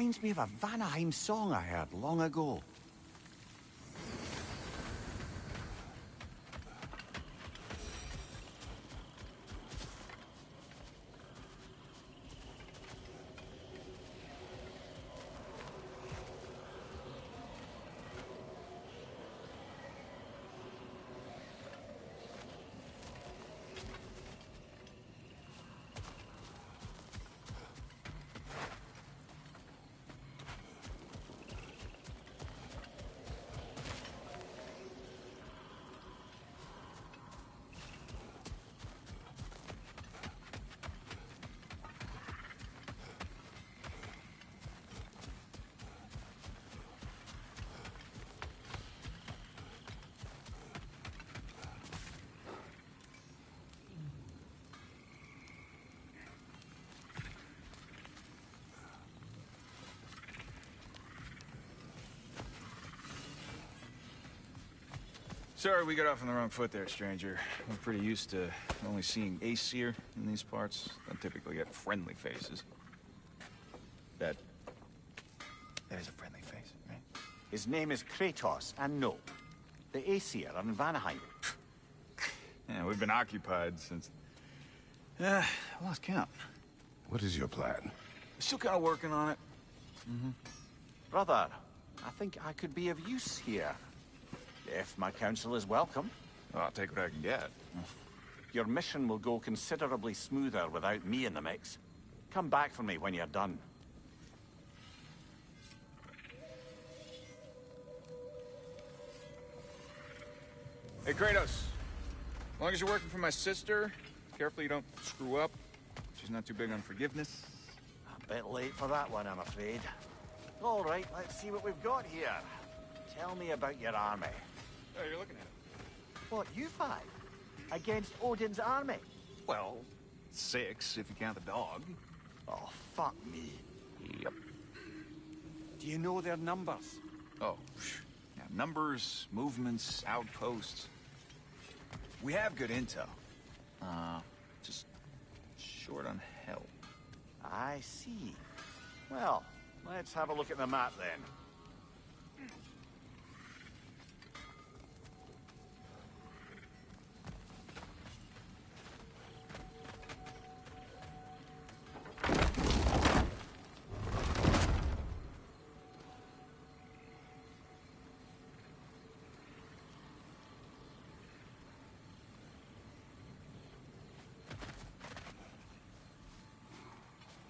reminds me of a Vanaheim song I heard long ago. Sorry we got off on the wrong foot there, stranger. We're pretty used to only seeing Aesir in these parts. Don't typically get friendly faces. That is a friendly face, right? His name is Kratos, and no. The Aesir are in Vanaheim. Yeah, we've been occupied since... I lost count. What is your plan? Still kind of working on it. Brother, I think I could be of use here. If my counsel is welcome. Well, I'll take what I can get. Your mission will go considerably smoother without me in the mix. Come back for me when you're done. Hey, Kratos. As long as you're working for my sister, careful you don't screw up. She's not too big on forgiveness. A bit late for that one, I'm afraid. All right, let's see what we've got here. Tell me about your army. Oh, you're looking at it. What, you five? Against Odin's army? Well, 6, if you count the dog. Oh, fuck me. Yep. Do you know their numbers? Oh, yeah, numbers, movements, outposts. We have good intel. Just short on help. I see. Well, let's have a look at the map then.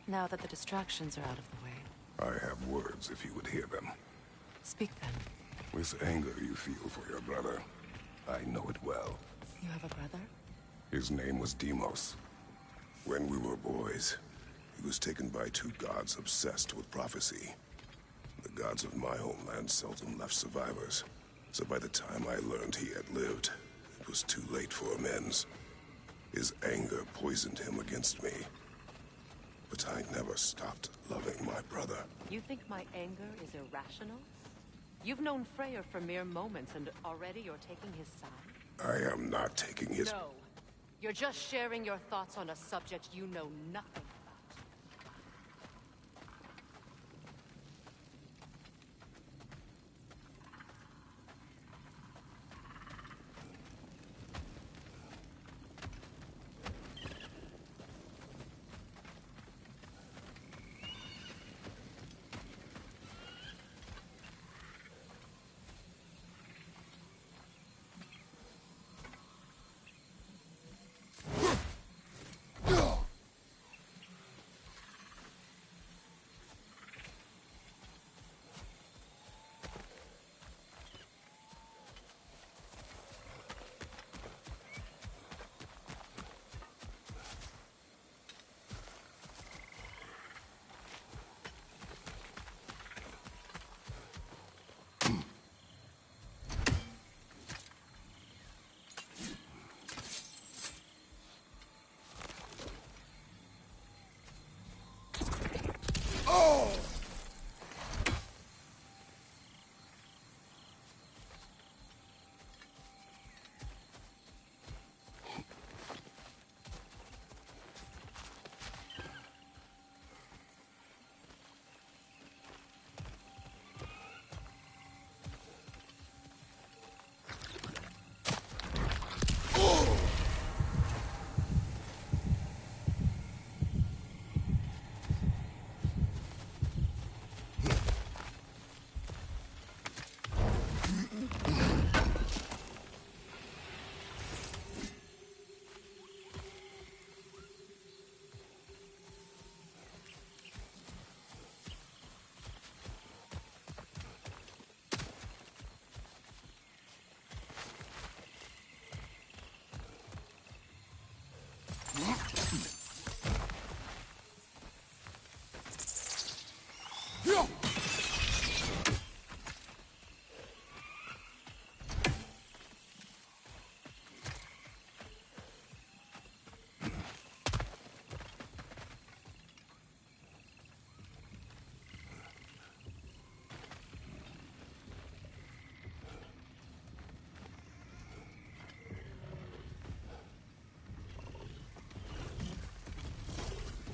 Now that the distractions are out of the way. I have words if you would hear them. Speak then. This anger you feel for your brother, I know it well. You have a brother? His name was Deimos. When we were boys, he was taken by 2 gods obsessed with prophecy. The gods of my homeland seldom left survivors, so by the time I learned he had lived, it was too late for amends. His anger poisoned him against me. But I never stopped loving my brother. You think my anger is irrational? You've known Freyr for mere moments, and already you're taking his side? I am not taking his... No. You're just sharing your thoughts on a subject you know nothing about.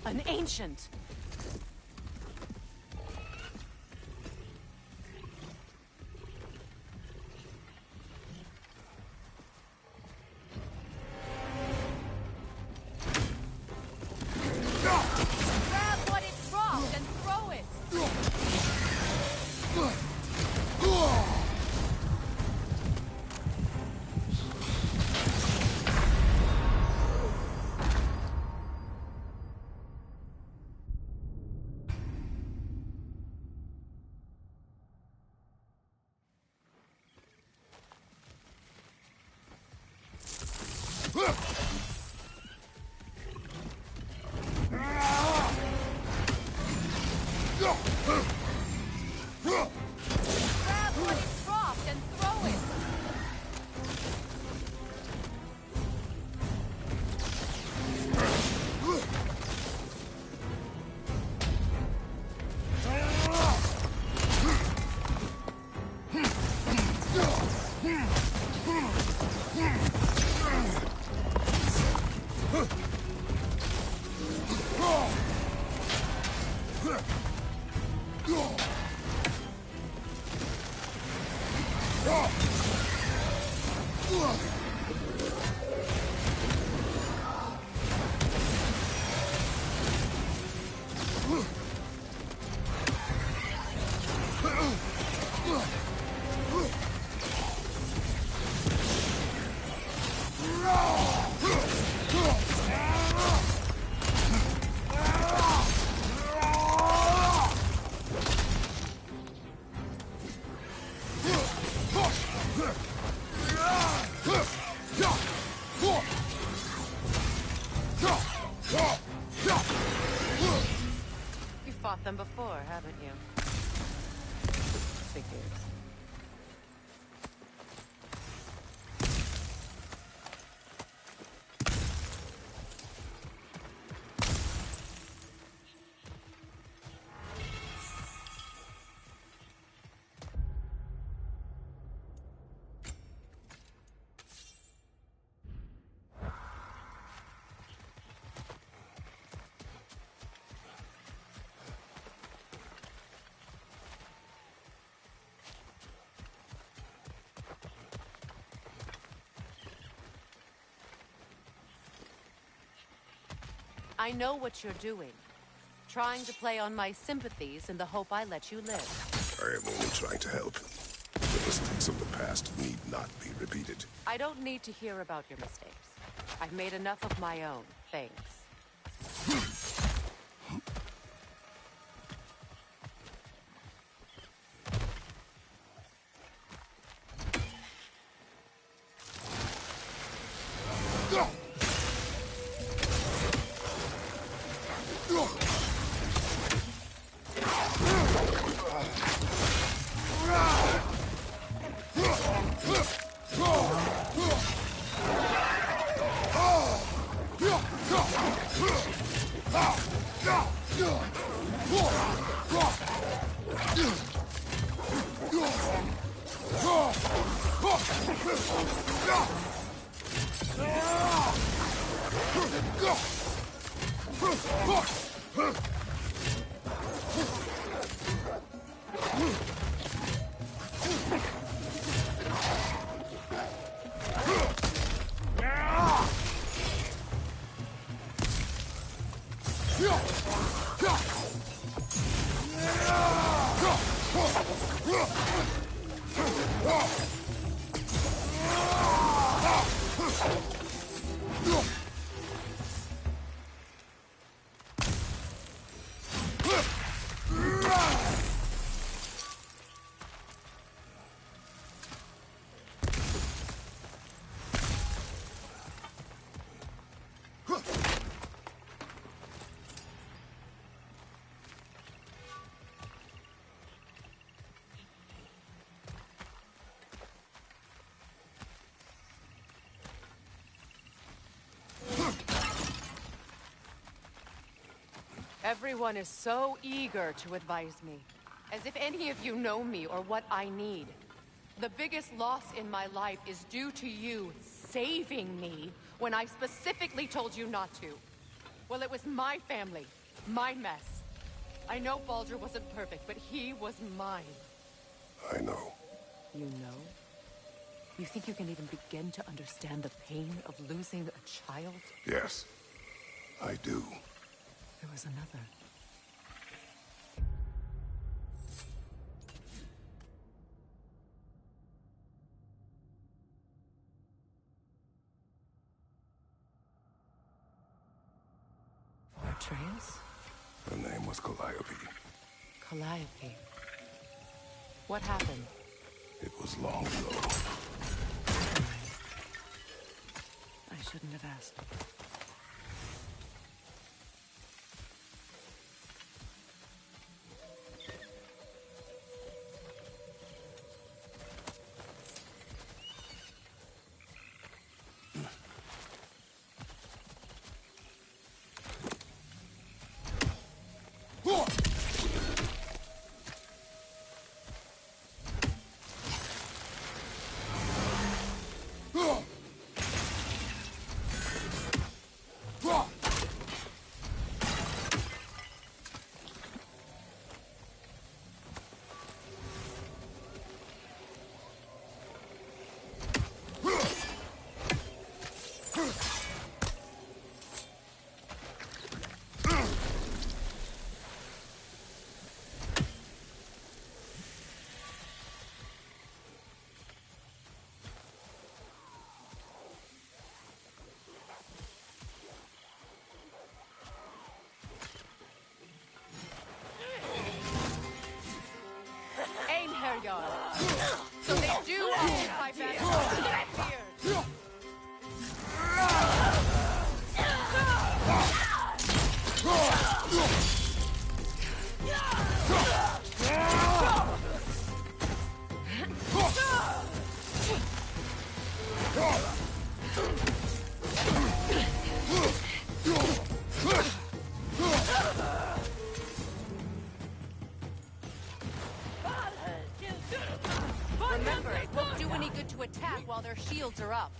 An ancient! Grab what it dropped and throw it! Grab what it dropped and throw it! You've fought them before, haven't you? Figures. I know what you're doing. Trying to play on my sympathies in the hope I let you live. I am only trying to help. The mistakes of the past need not be repeated. I don't need to hear about your mistakes. I've made enough of my own, thanks. Everyone is so eager to advise me, as if any of you know me or what I need. The biggest loss in my life is due to you saving me when I specifically told you not to. Well, it was my family, My mess. I know Baldur wasn't perfect, but he was mine. I know. You know? You think you can even begin to understand the pain of losing a child? Yes, I do. There was another. Atreus? Her name was Calliope. Calliope. What happened? It was long ago. I shouldn't have asked. So they do occupy Ragnarok. Remember, it won't do any good to attack while their shields are up.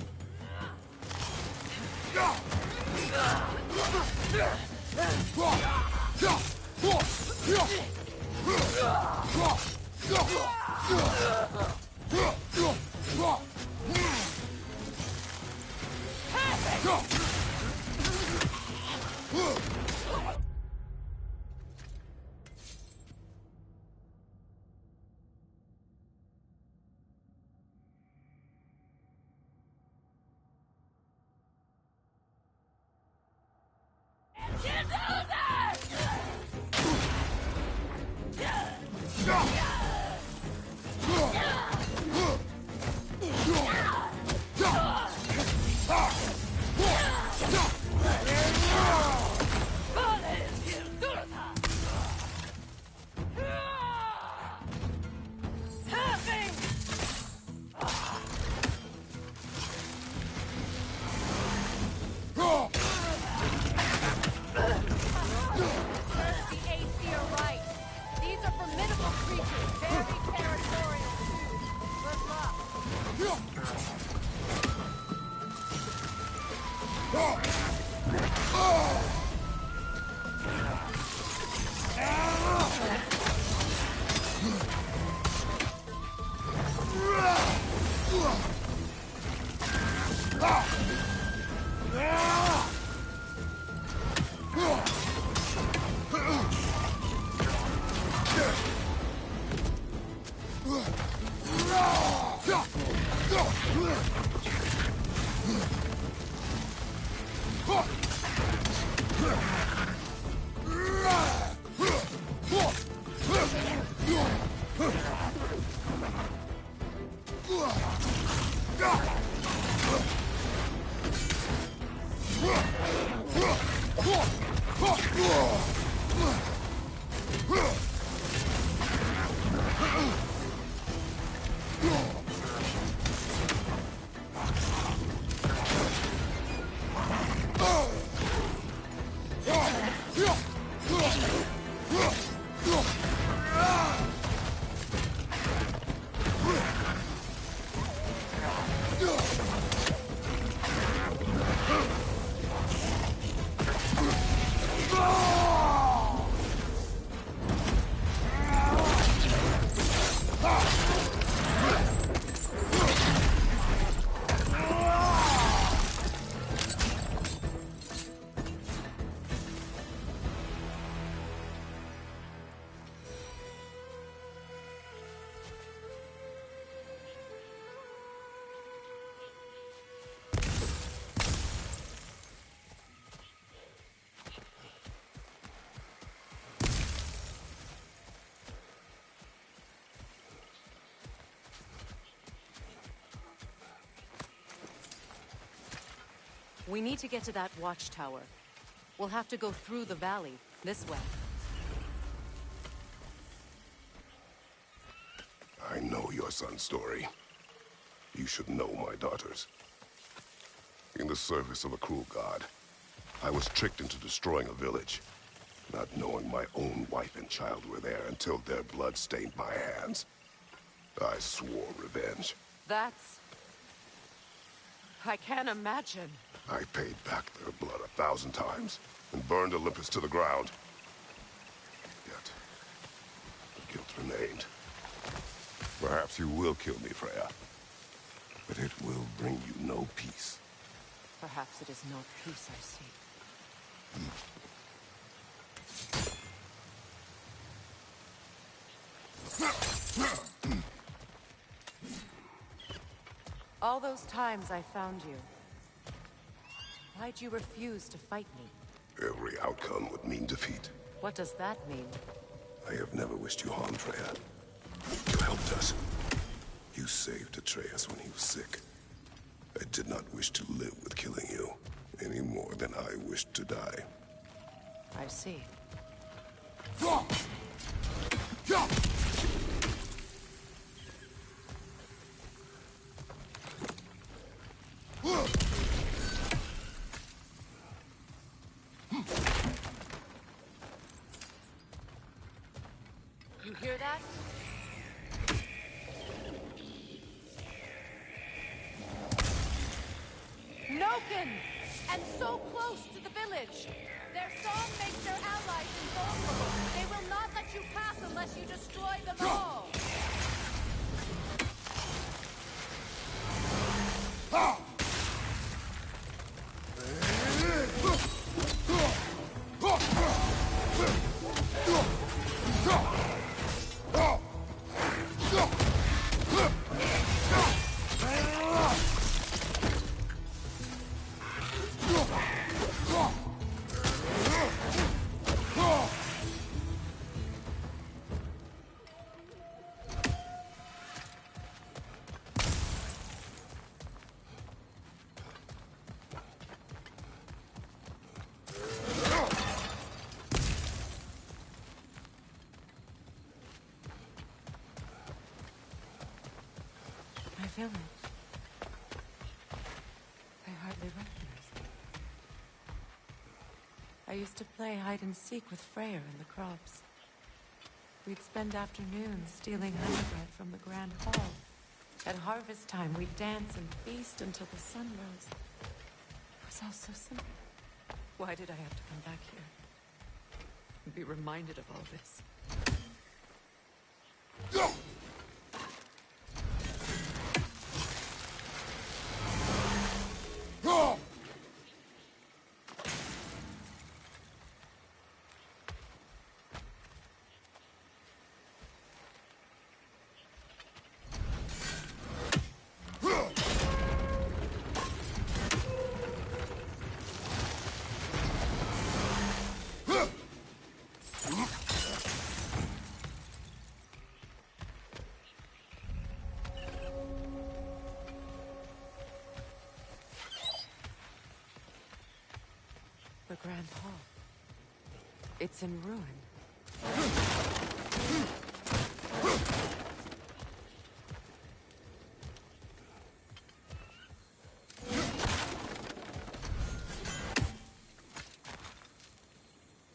We need to get to that watchtower. We'll have to go through the valley, this way. I know your son's story. You should know my daughter's. In the service of a cruel god, I was tricked into destroying a village, not knowing my own wife and child were there until their blood stained my hands. I swore revenge. That's... I can't imagine. I paid back their blood 1,000 times and burned Olympus to the ground. Yet, the guilt remained. Perhaps you will kill me, Freya. But it will bring you no peace. Perhaps it is not peace I seek. All those times I found you, why'd you refuse to fight me? Every outcome would mean defeat. What does that mean? I have never wished you harm, Freya. You helped us. You saved Atreus when he was sick. I did not wish to live with killing you, any more than I wished to die. I see. You hear that? Noken! And so close to the village! Their song makes their allies invulnerable. They will not let you pass unless you destroy them all! My village. I hardly recognize it. I used to play hide and seek with Freyr in the crops. We'd spend afternoons stealing honey bread from the Grand Hall. At harvest time, we'd dance and feast until the sun rose. It was all so simple. Why did I have to come back here? And be reminded of all this? The Grand Hall. It's in ruin.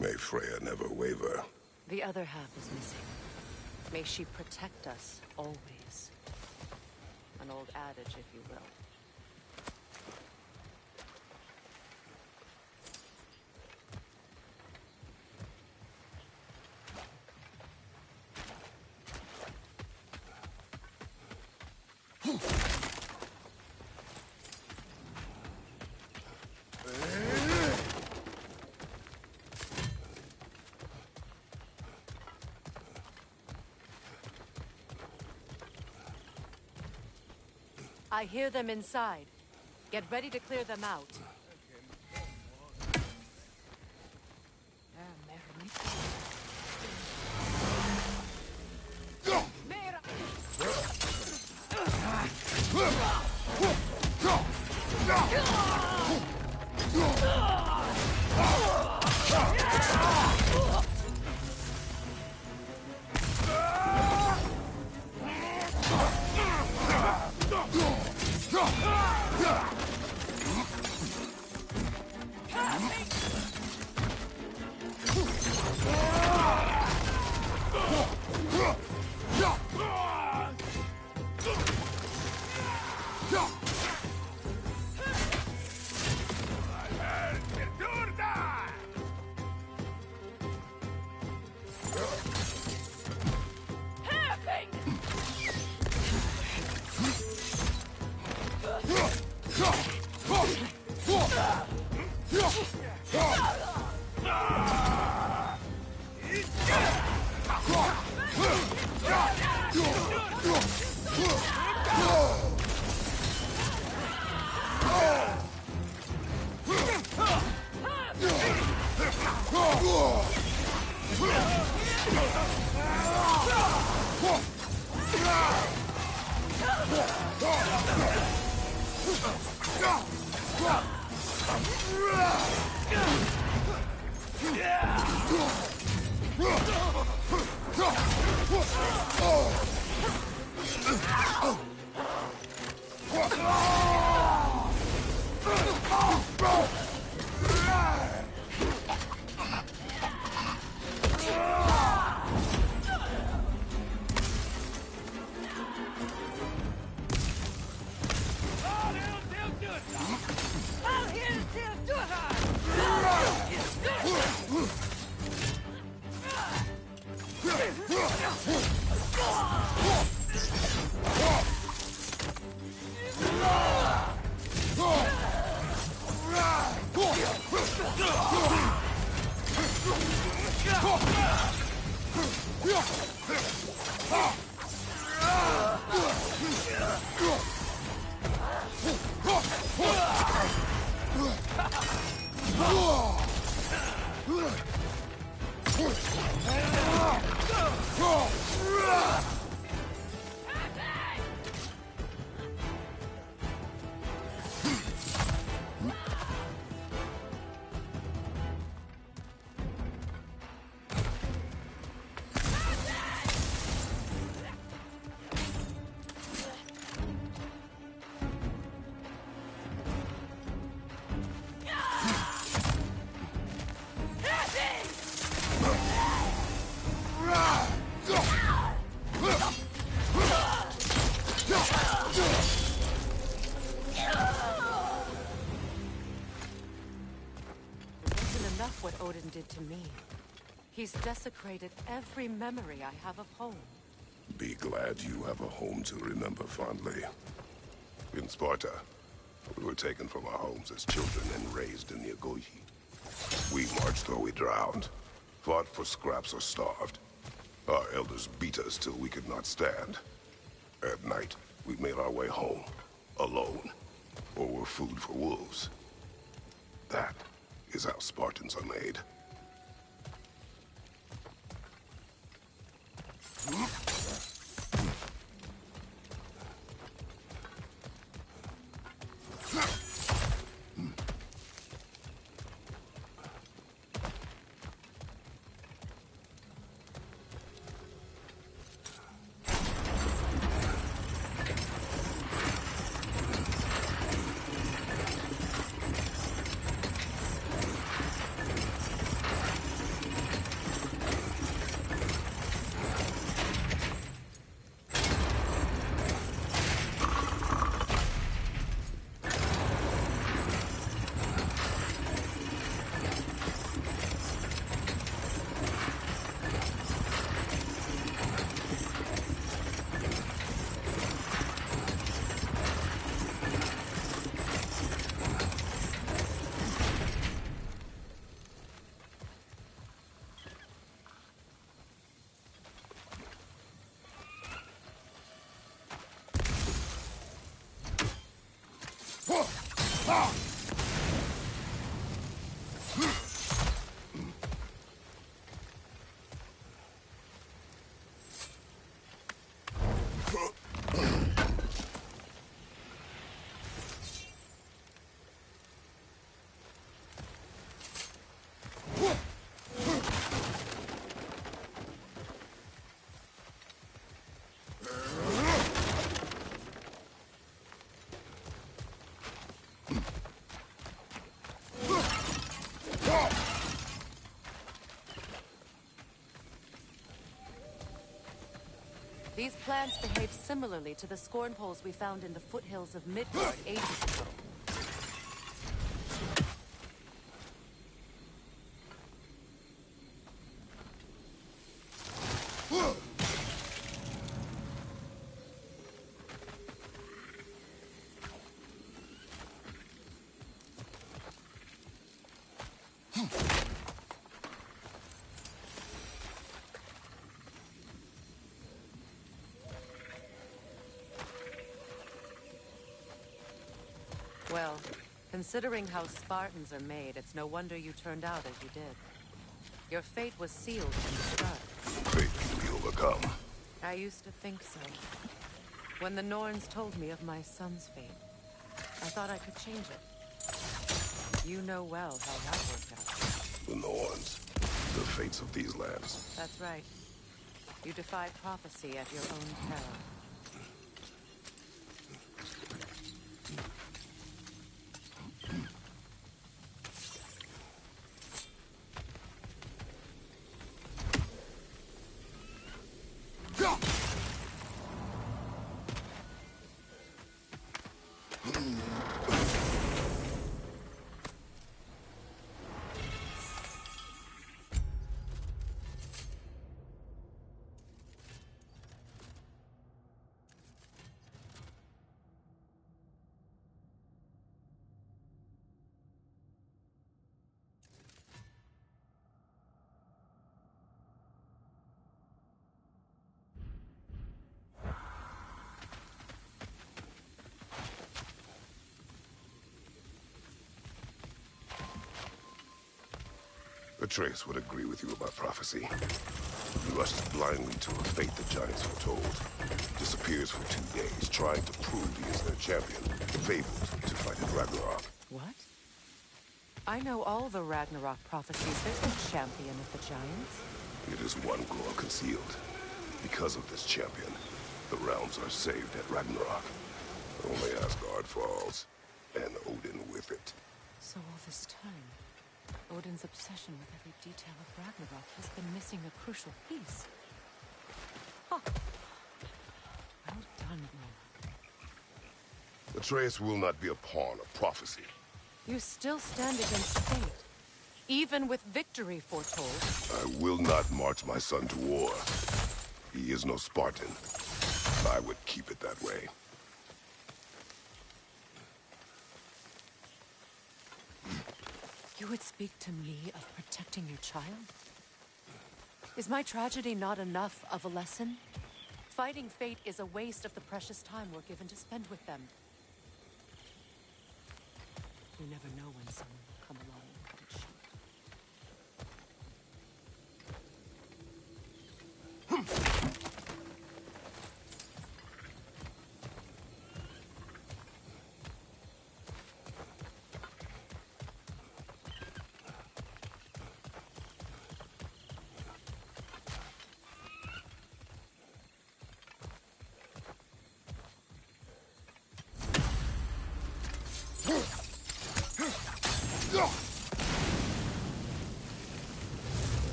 May Freya never waver. The other half is missing. May she protect us always. An old adage, if you will. I hear them inside. Get ready to clear them out. What Odin did to me. He's desecrated every memory I have of home. Be glad you have a home to remember fondly. In Sparta, we were taken from our homes as children and raised in the Agogi. We marched or we drowned, fought for scraps or starved. Our elders beat us till we could not stand. At night, we made our way home, alone, or were food for wolves. That is how Spartans are made. These plants behave similarly to the scorn poles we found in the foothills of Midgard ages ago. Well, considering how Spartans are made, it's no wonder you turned out as you did. Your fate was sealed from the start. Fate can be overcome. I used to think so. When the Norns told me of my son's fate, I thought I could change it. You know well how that worked out. The Norns. The fates of these lands. That's right. You defy prophecy at your own peril. Atreus would agree with you about prophecy. He rushes blindly to a fate the Giants foretold. Disappears for 2 days, trying to prove he is their champion. Fabled to fight at Ragnarok. What? I know all the Ragnarok prophecies. There's no champion of the Giants. It is one glow concealed. Because of this champion, the realms are saved at Ragnarok. Only Asgard falls, and Odin with it. So all this time, Odin's obsession with every detail of Ragnarok has been missing a crucial piece. Huh. Well done, Odin. Atreus will not be a pawn of prophecy. You still stand against fate, even with victory foretold. I will not march my son to war. He is no Spartan. I would keep it that way. You would speak to me of protecting your child? Is my tragedy not enough of a lesson? Fighting fate is a waste of the precious time we're given to spend with them. You never know when someone will come along and cut it short.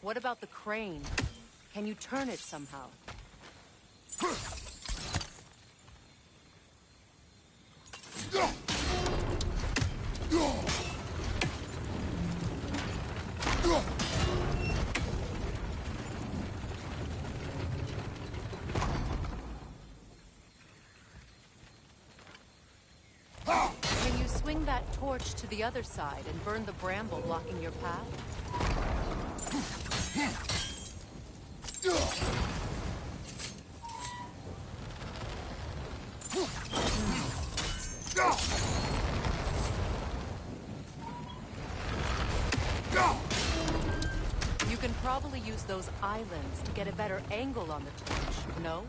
What about the crane? Can you turn it somehow? Can you swing that torch to the other side and burn the bramble blocking your path? You can probably use those islands to get a better angle on the torch, no?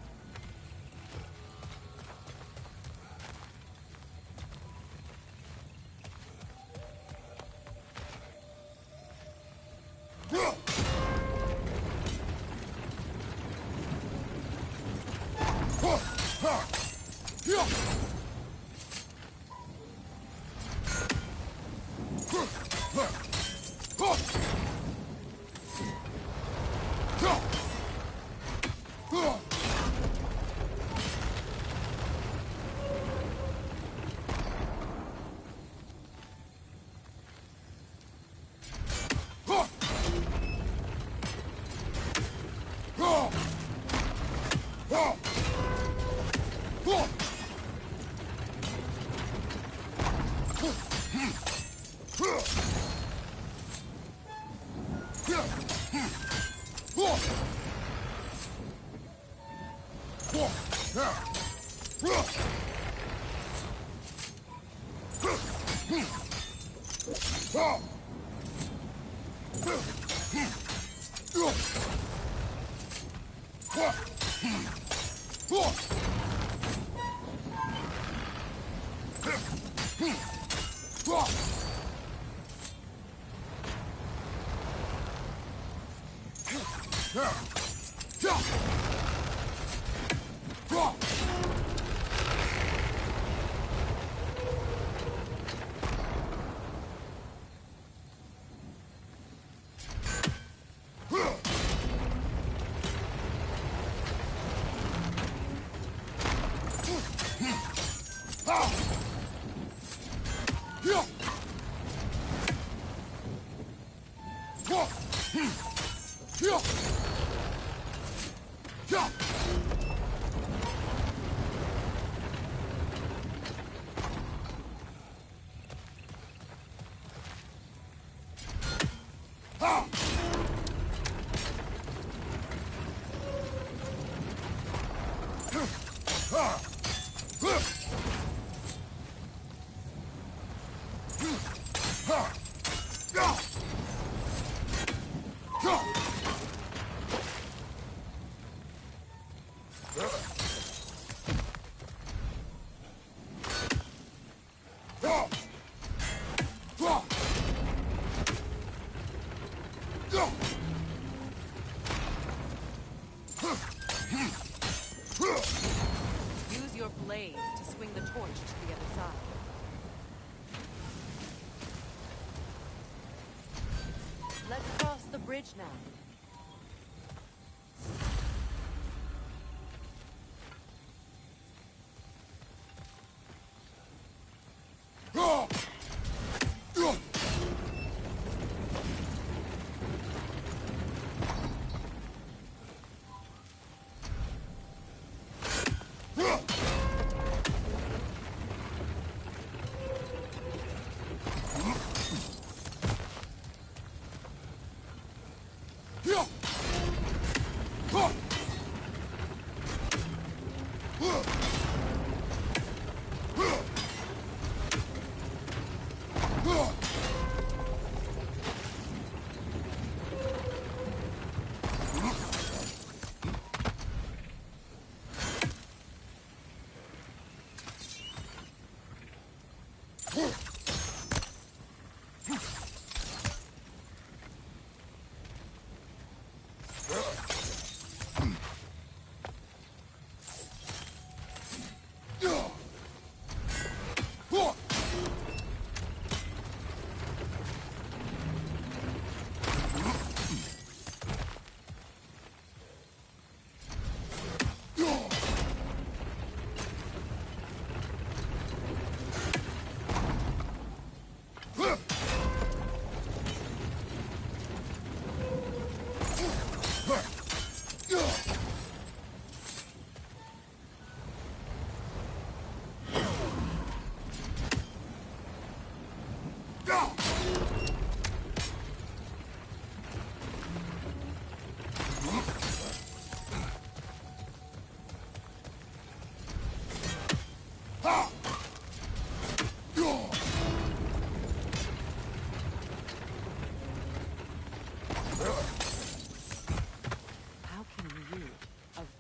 Use your blades to swing the torch to the other side. Let's cross the bridge now.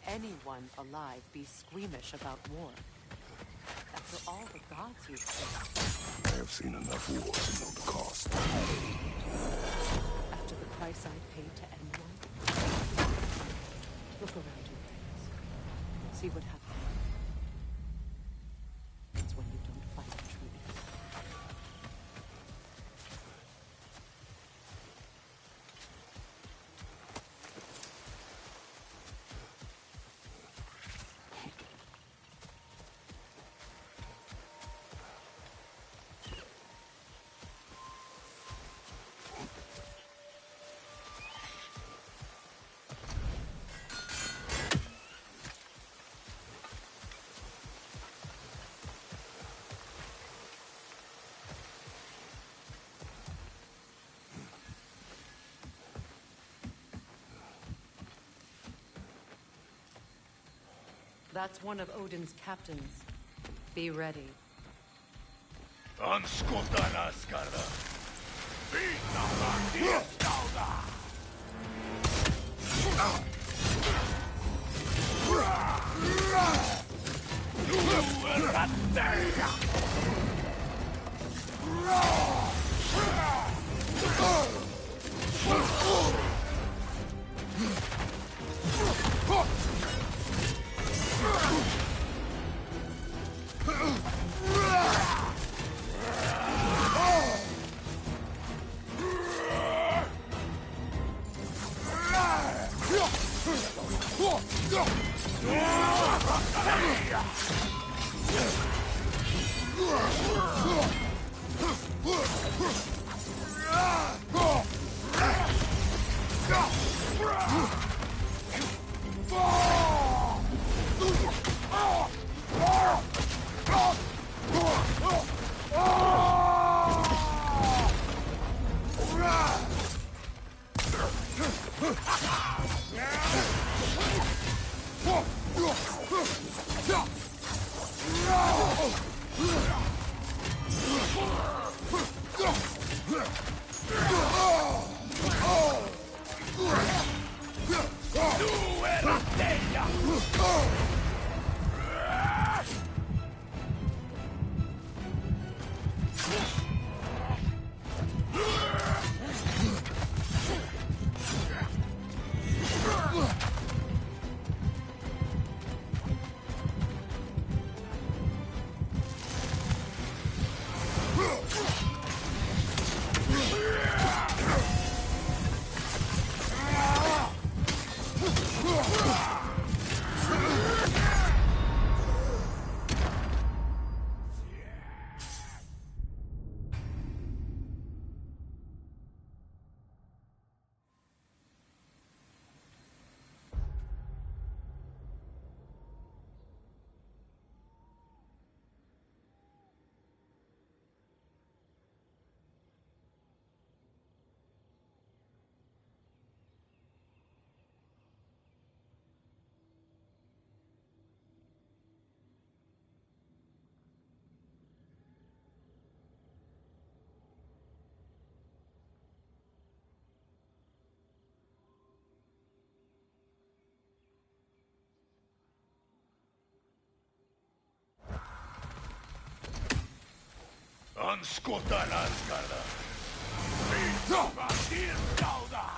Anyone alive be squeamish about war? After all the gods you've seen. I have seen enough wars to know the cost. After the price I paid to end one? Look around you, Reyes. See what happens. It's when you don't fight truly. That's one of Odin's captains. Be ready. Skotan Asgarda. Batir Dauda.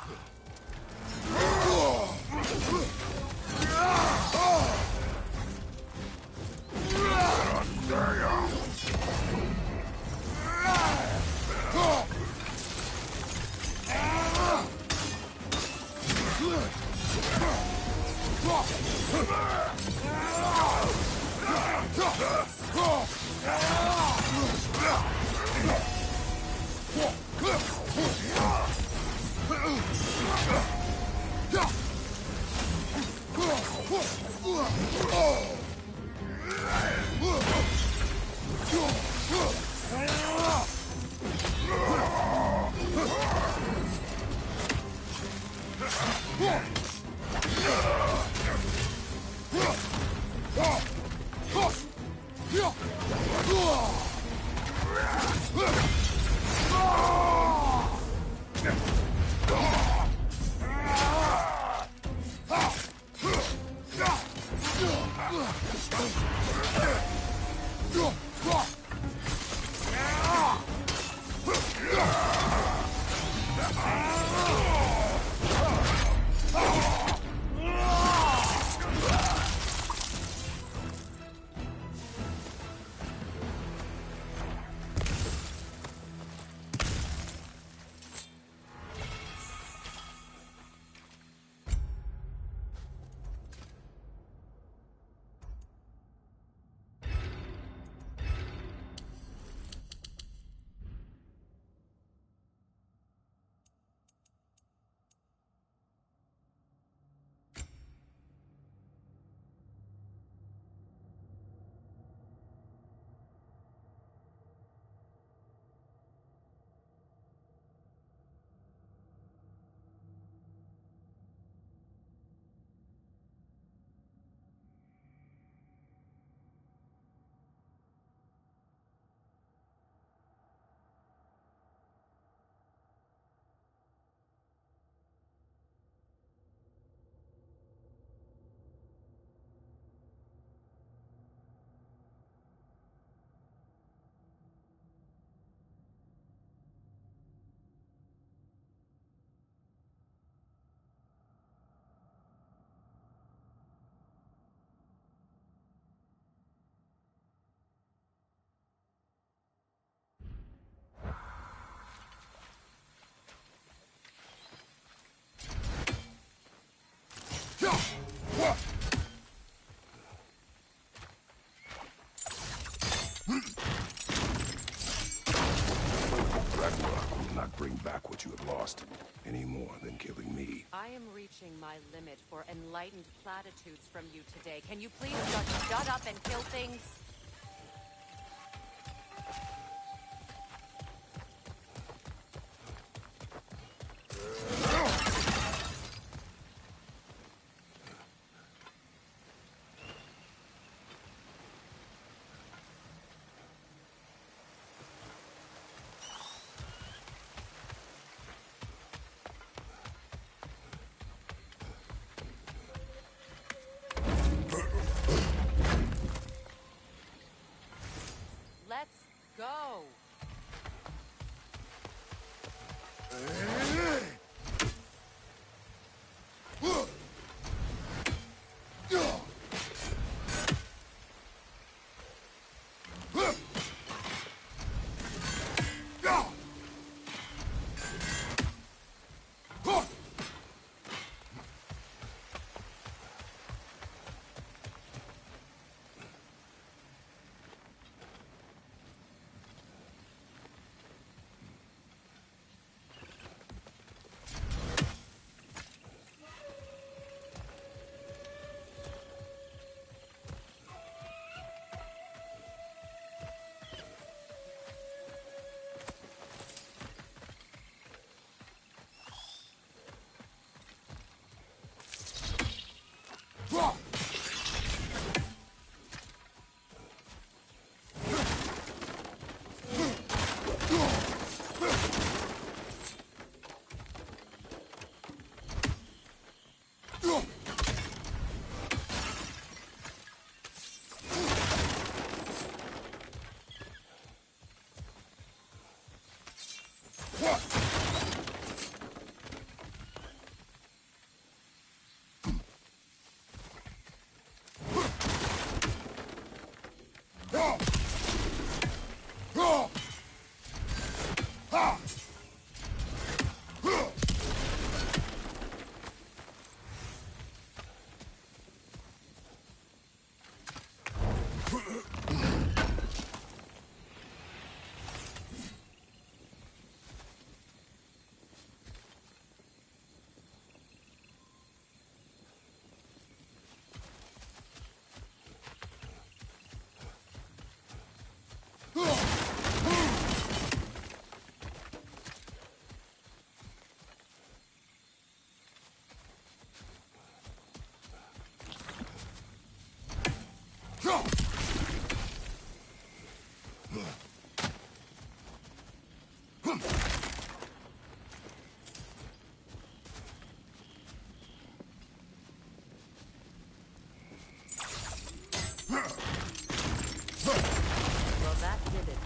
am reaching my limit for enlightened platitudes from you today. Can you please just shut up and kill things? Let's go! Well, that did it.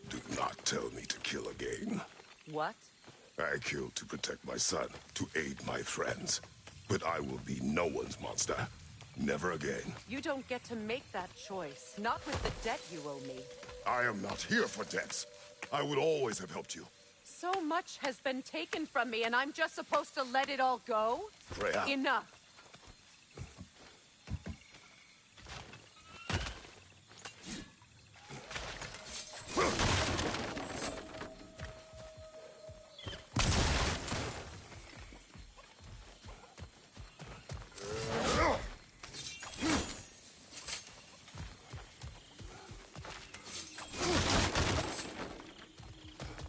Do not tell me to kill again. What? I killed to protect my son, to aid my friends. But I will be no one's monster. Never again. You don't get to make that choice. Not with the debt you owe me. I am not here for debts. I would always have helped you. So much has been taken from me, and I'm just supposed to let it all go? Freya. Enough.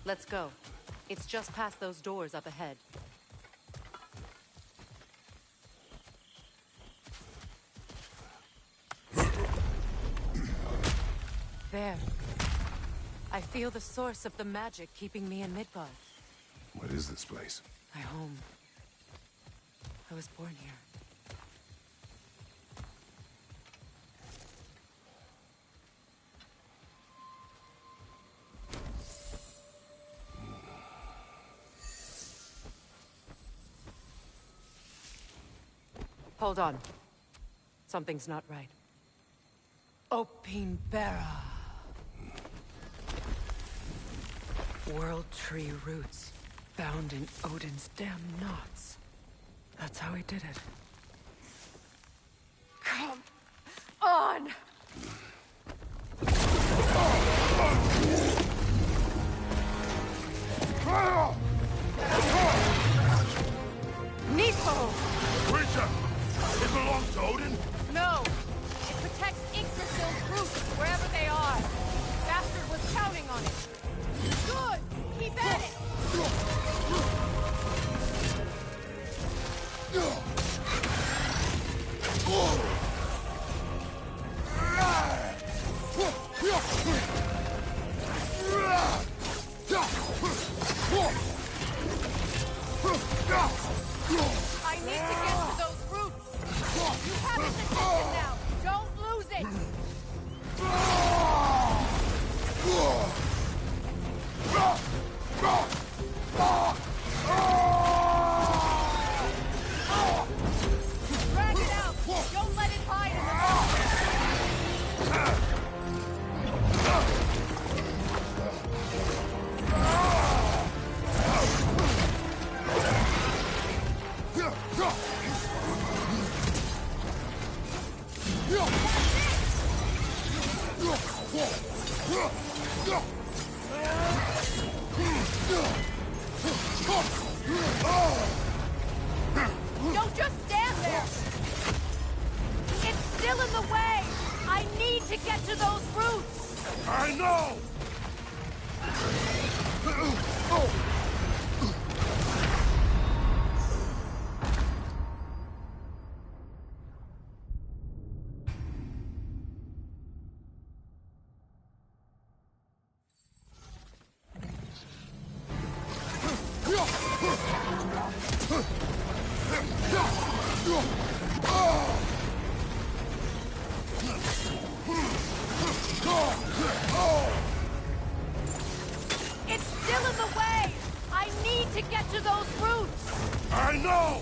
Let's go. It's just past those doors up ahead. There. I feel the source of the magic keeping me in Midgard. What is this place? My home. I was born here. Hold on. Something's not right. Opinbera. World tree roots, bound in Odin's damn knots. That's how he did it. Come on! Nepo! Creature! It belongs to Odin? No! It protects Yggdrasil's roots, wherever they are. Bastard was counting on it. Good! Keep at it! I need to get to those roots! You have its attention now! Don't lose it! Drag it out! Don't let it hide in the dark! Don't just stand there! It's still in the way! I need to get to those roots! I know! It's still in the way! I need to get to those roots! I know!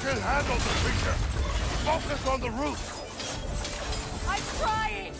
can handle the creature. Focus on the roof. I'm trying!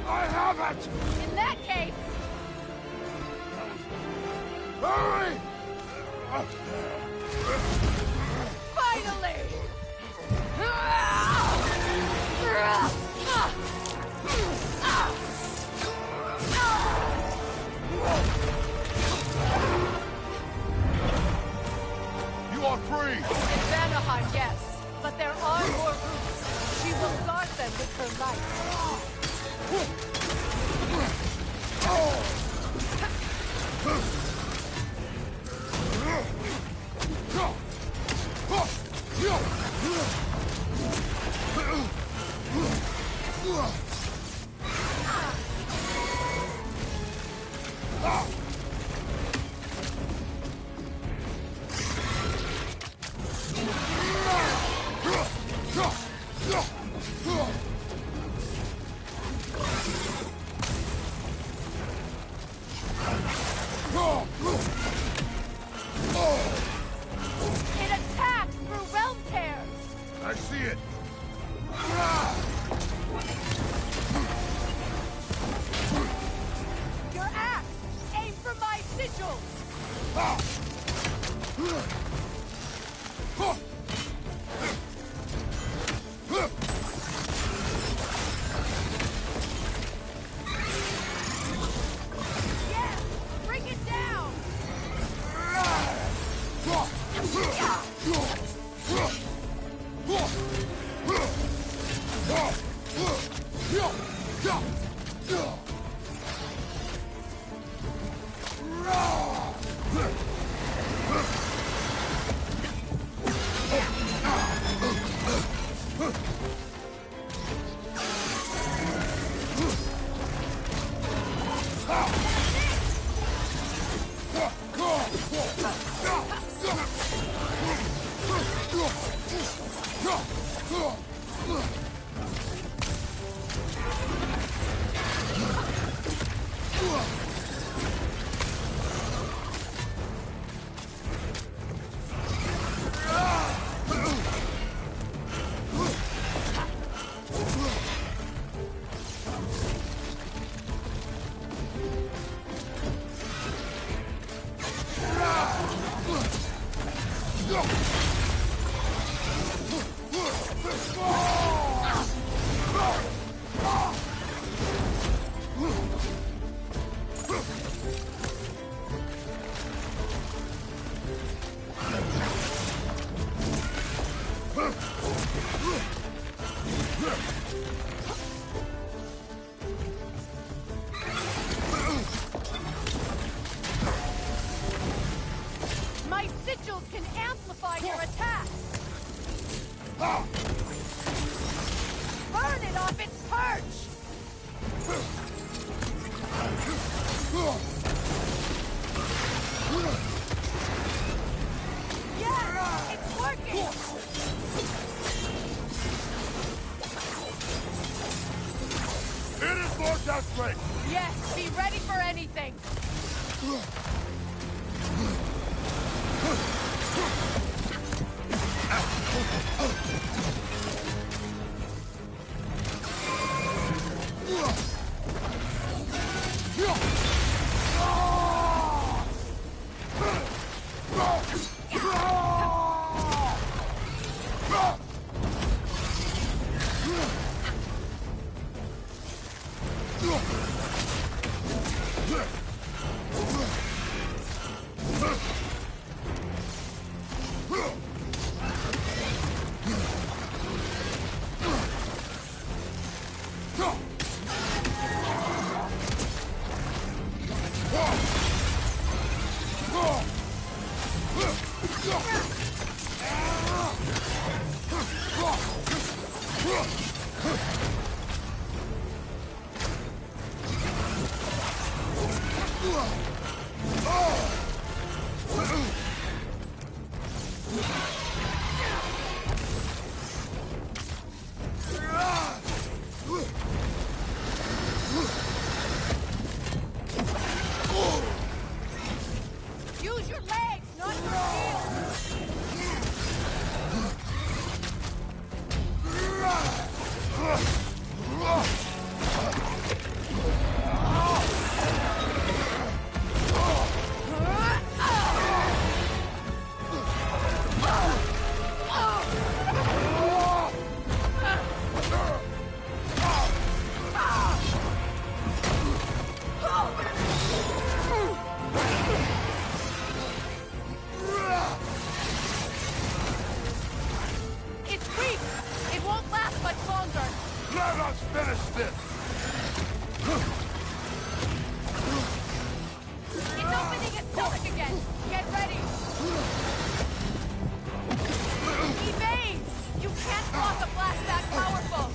I have it! In that case, Hurry! finally! You are free! In Vanaheim, yes. But there are more routes. She will guard them with her life. It attacks through realm tears! I see it! Your axe! Aim for my sigils! Yes! Bring it down! My sigils can amplify your attack! Burn it off its perch! Yes! It's working! It is more desperate! Yes, be ready for anything! us finish this! It's opening its stomach again! Get ready! Evade! You can't block a blast that powerful!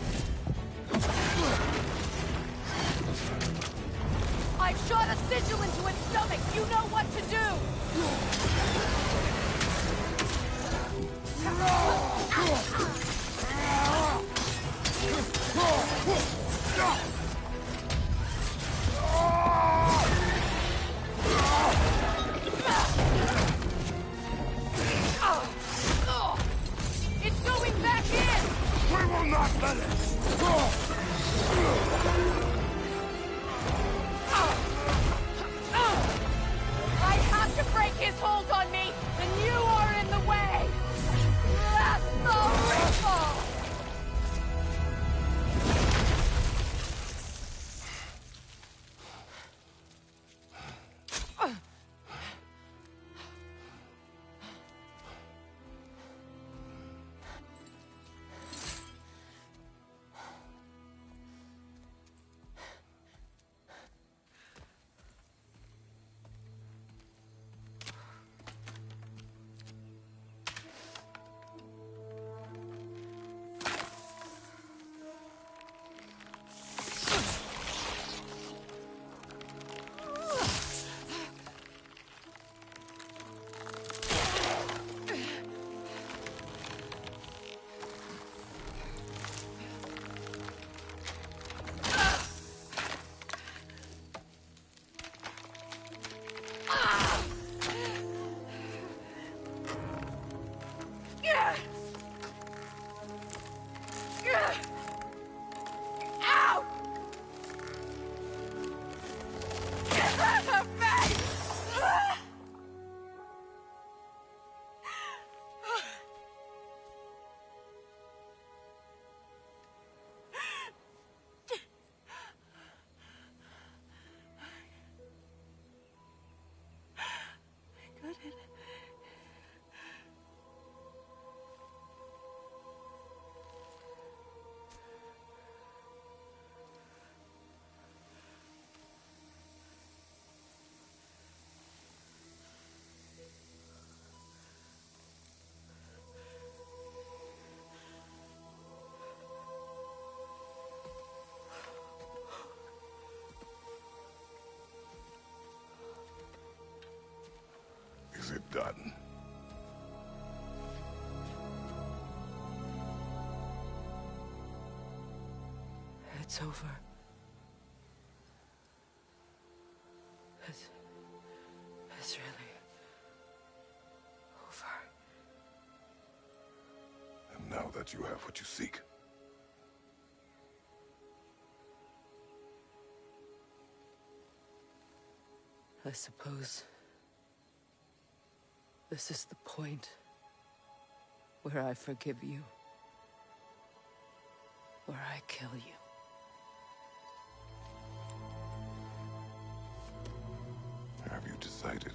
I've shot a sigil into its stomach! You know what to do! It's going back in! We will not let it! I have to break his hold on me, and you are in the way! That's the ripple! Out! Get out of face! Is it done? It's over. It's really over. And now that you have what you seek, I suppose this is the point where I forgive you, where I kill you. have you decided?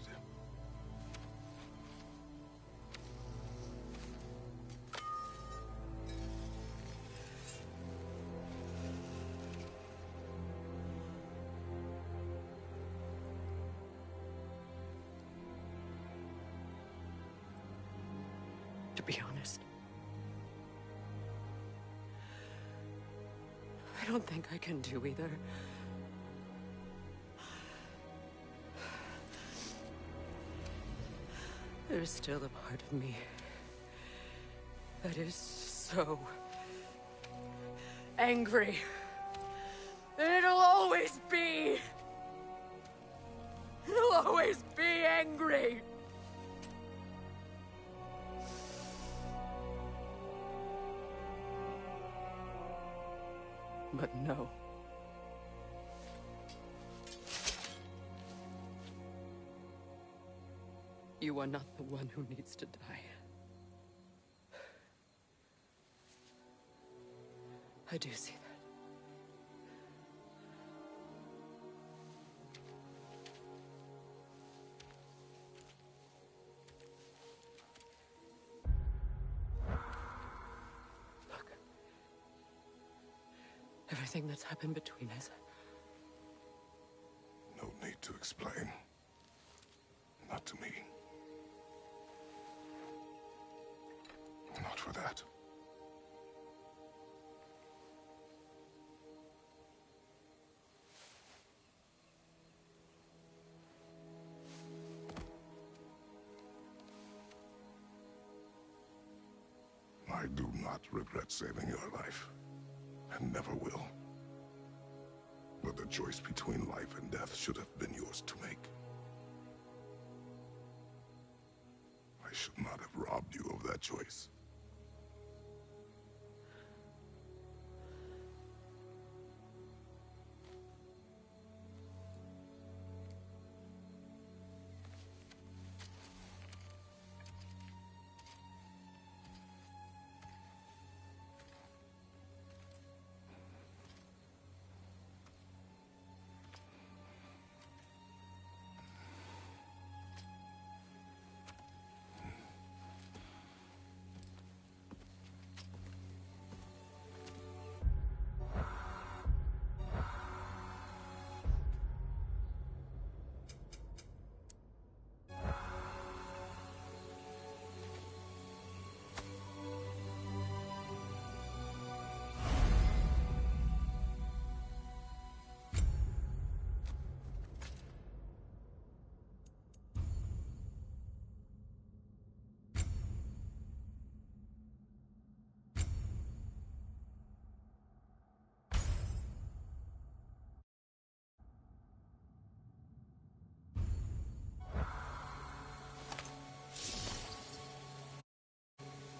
To be honest, I don't think I can do either. There's still a part of me that is so angry that it'll always be. It'll always be angry. But no. You are not the one who needs to die. I do see that. Everything that's happened between us. No need to explain. Not to me. Not for that. I do not regret saving your life, and never will. But the choice between life and death should have been yours to make. I should not have robbed you of that choice.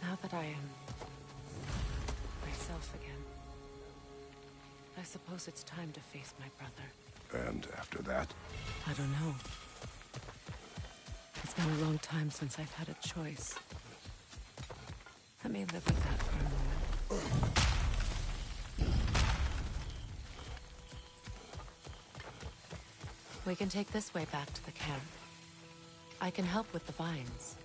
Now that I am myself again, I suppose it's time to face my brother. And after that? I don't know. It's been a long time since I've had a choice. Let me live with that for a moment. We can take this way back to the camp. I can help with the vines.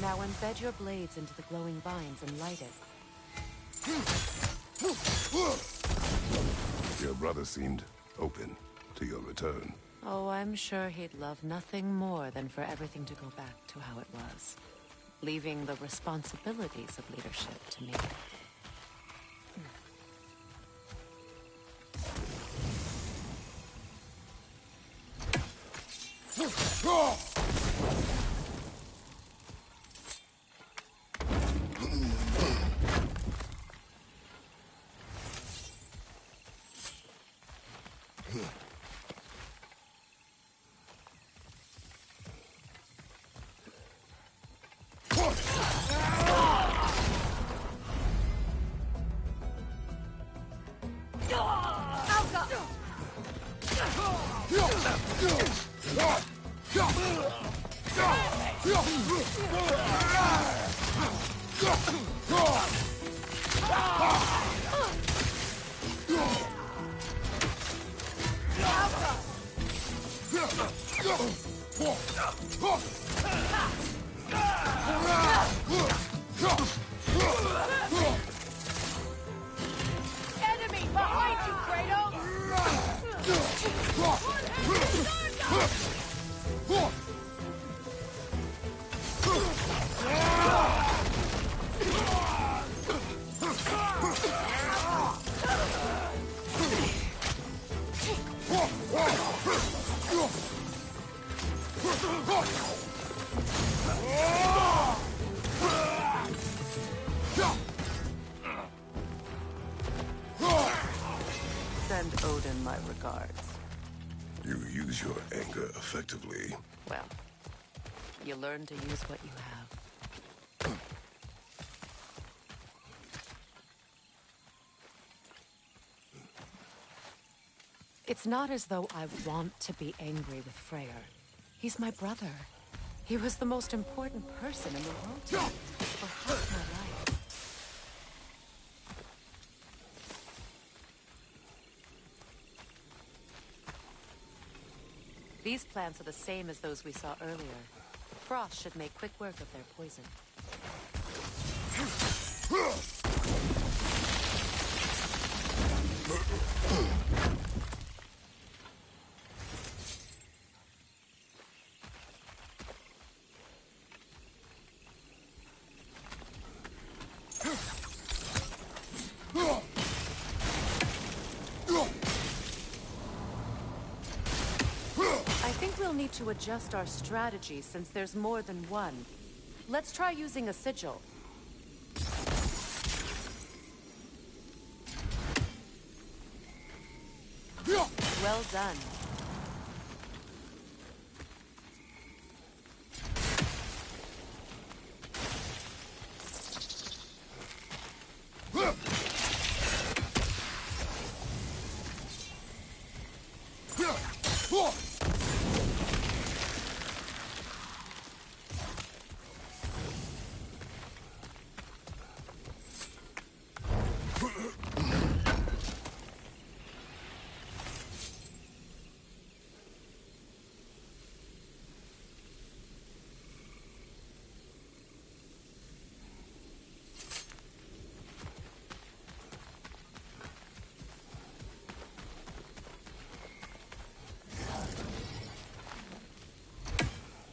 Now embed your blades into the glowing vines and light it. Your brother seemed open to your return. Oh, I'm sure he'd love nothing more than for everything to go back to how it was, leaving the responsibilities of leadership to me. Enemy behind you, Kratos! Send Odin my regards. You use your anger effectively. Well, you learn to use what you have. It's not as though I want to be angry with Freyr. He's my brother. He was the most important person in the world to me for half my life. These plants are the same as those we saw earlier. Frost should make quick work of their poison. I think we'll need to adjust our strategy since there's more than one. Let's try using a sigil. Well done.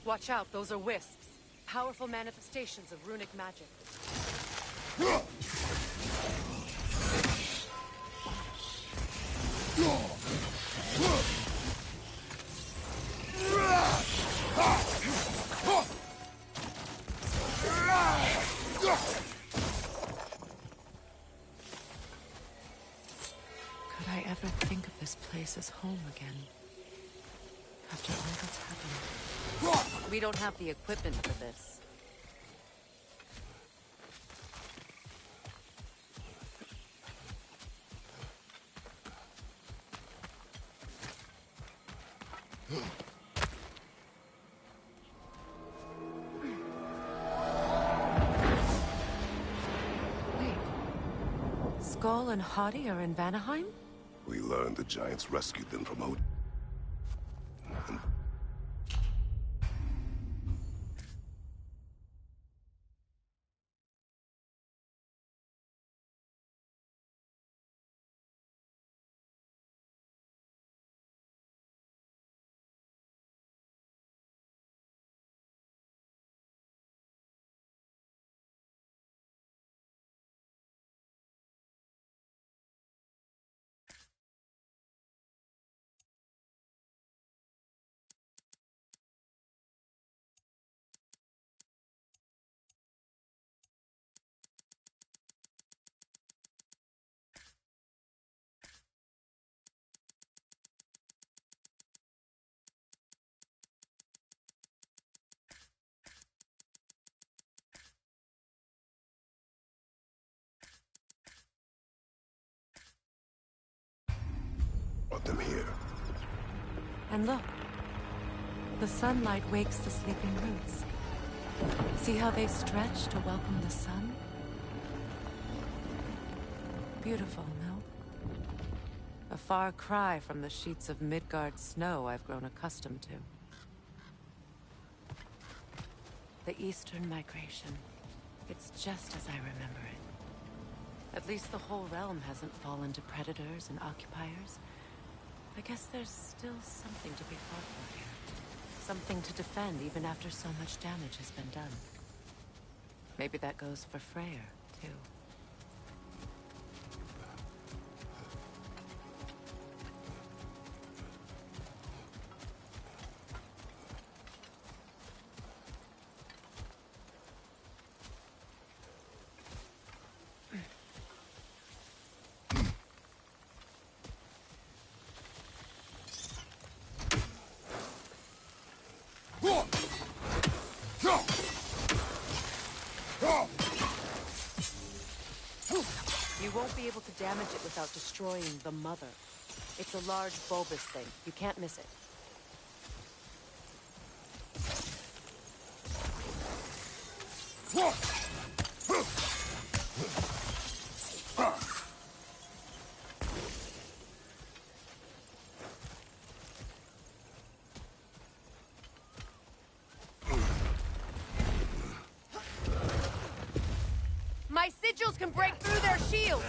Watch out, those are wisps. Powerful manifestations of runic magic. Could I ever think of this place as home again? After all that's happened. We don't have the equipment for this. Wait. Skull and Hadi are in Vanaheim? We learned the giants rescued them from Odin. Brought them here. And look. The sunlight wakes the sleeping roots. See how they stretch to welcome the sun? Beautiful, no? A far cry from the sheets of Midgard snow I've grown accustomed to. The Eastern migration. It's just as I remember it. At least the whole realm hasn't fallen to predators and occupiers. I guess there's still something to be fought for here. Something to defend even after so much damage has been done. Maybe that goes for Freyr, too. You won't be able to damage it without destroying the mother. It's a large bulbous thing. You can't miss it. My sigils can break through their shields!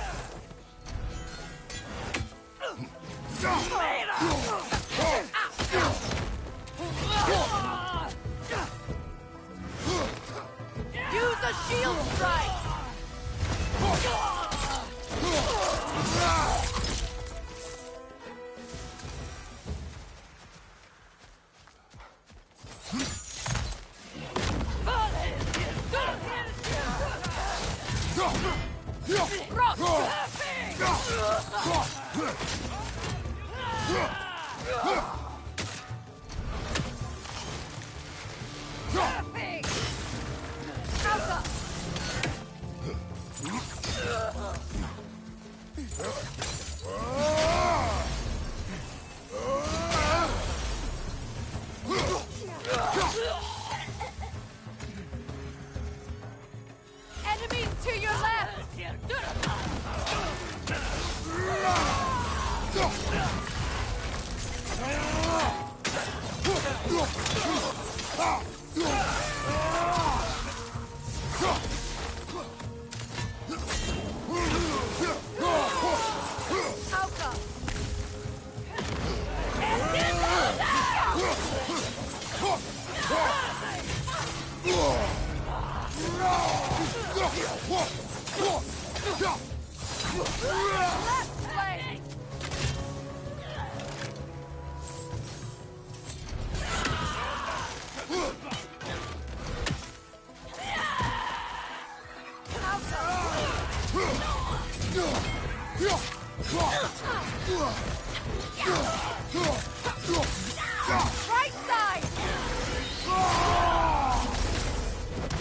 Use a shield strike! Enemies to your left! Left flank! Right side!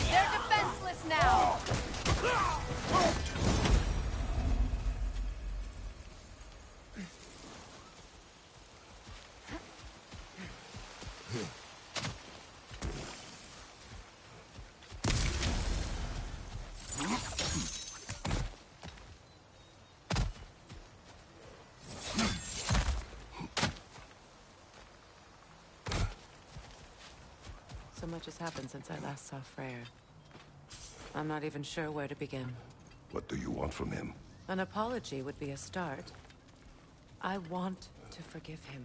They're defenseless now! So much has happened since I last saw Freyr. I'm not even sure where to begin. What do you want from him? An apology would be a start. I want to forgive him.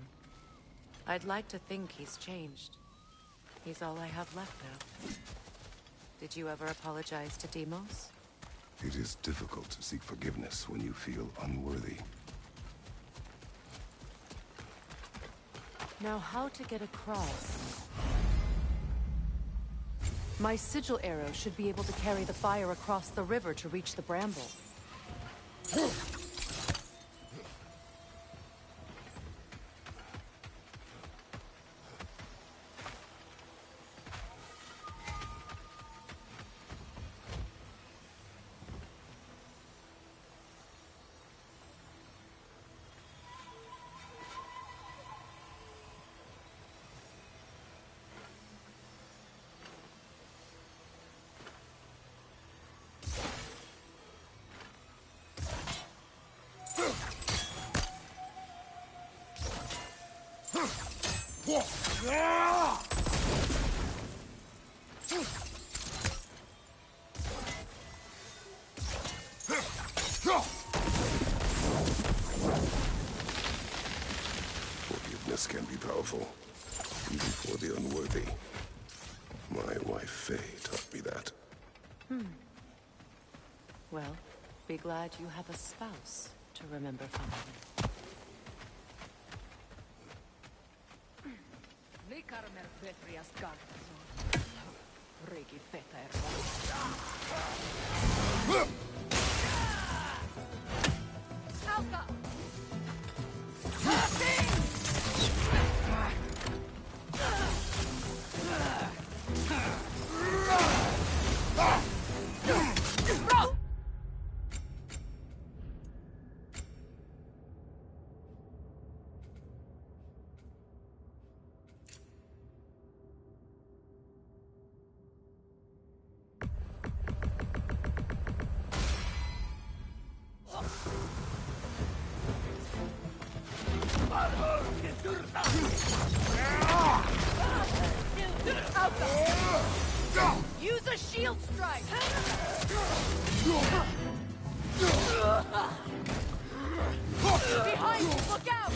I'd like to think he's changed. He's all I have left now. Did you ever apologize to Deimos? It is difficult to seek forgiveness when you feel unworthy. Now, how to get across? My sigil arrow should be able to carry the fire across the river to reach the bramble. Forgiveness can be powerful, even for the unworthy. My wife Faye taught me that. Well, be glad you have a spouse to remember fondly. Use a shield strike! Behind you! Look out!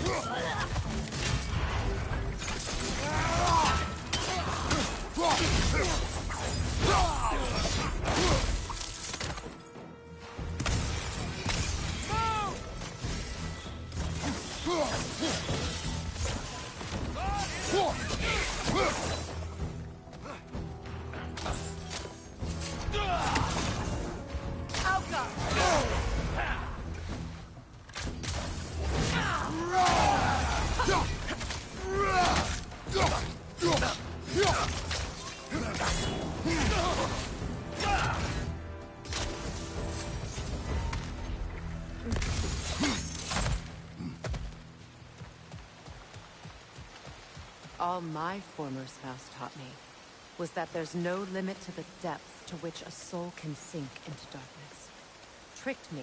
All my former spouse taught me was that there's no limit to the depth to which a soul can sink into darkness. Tricked me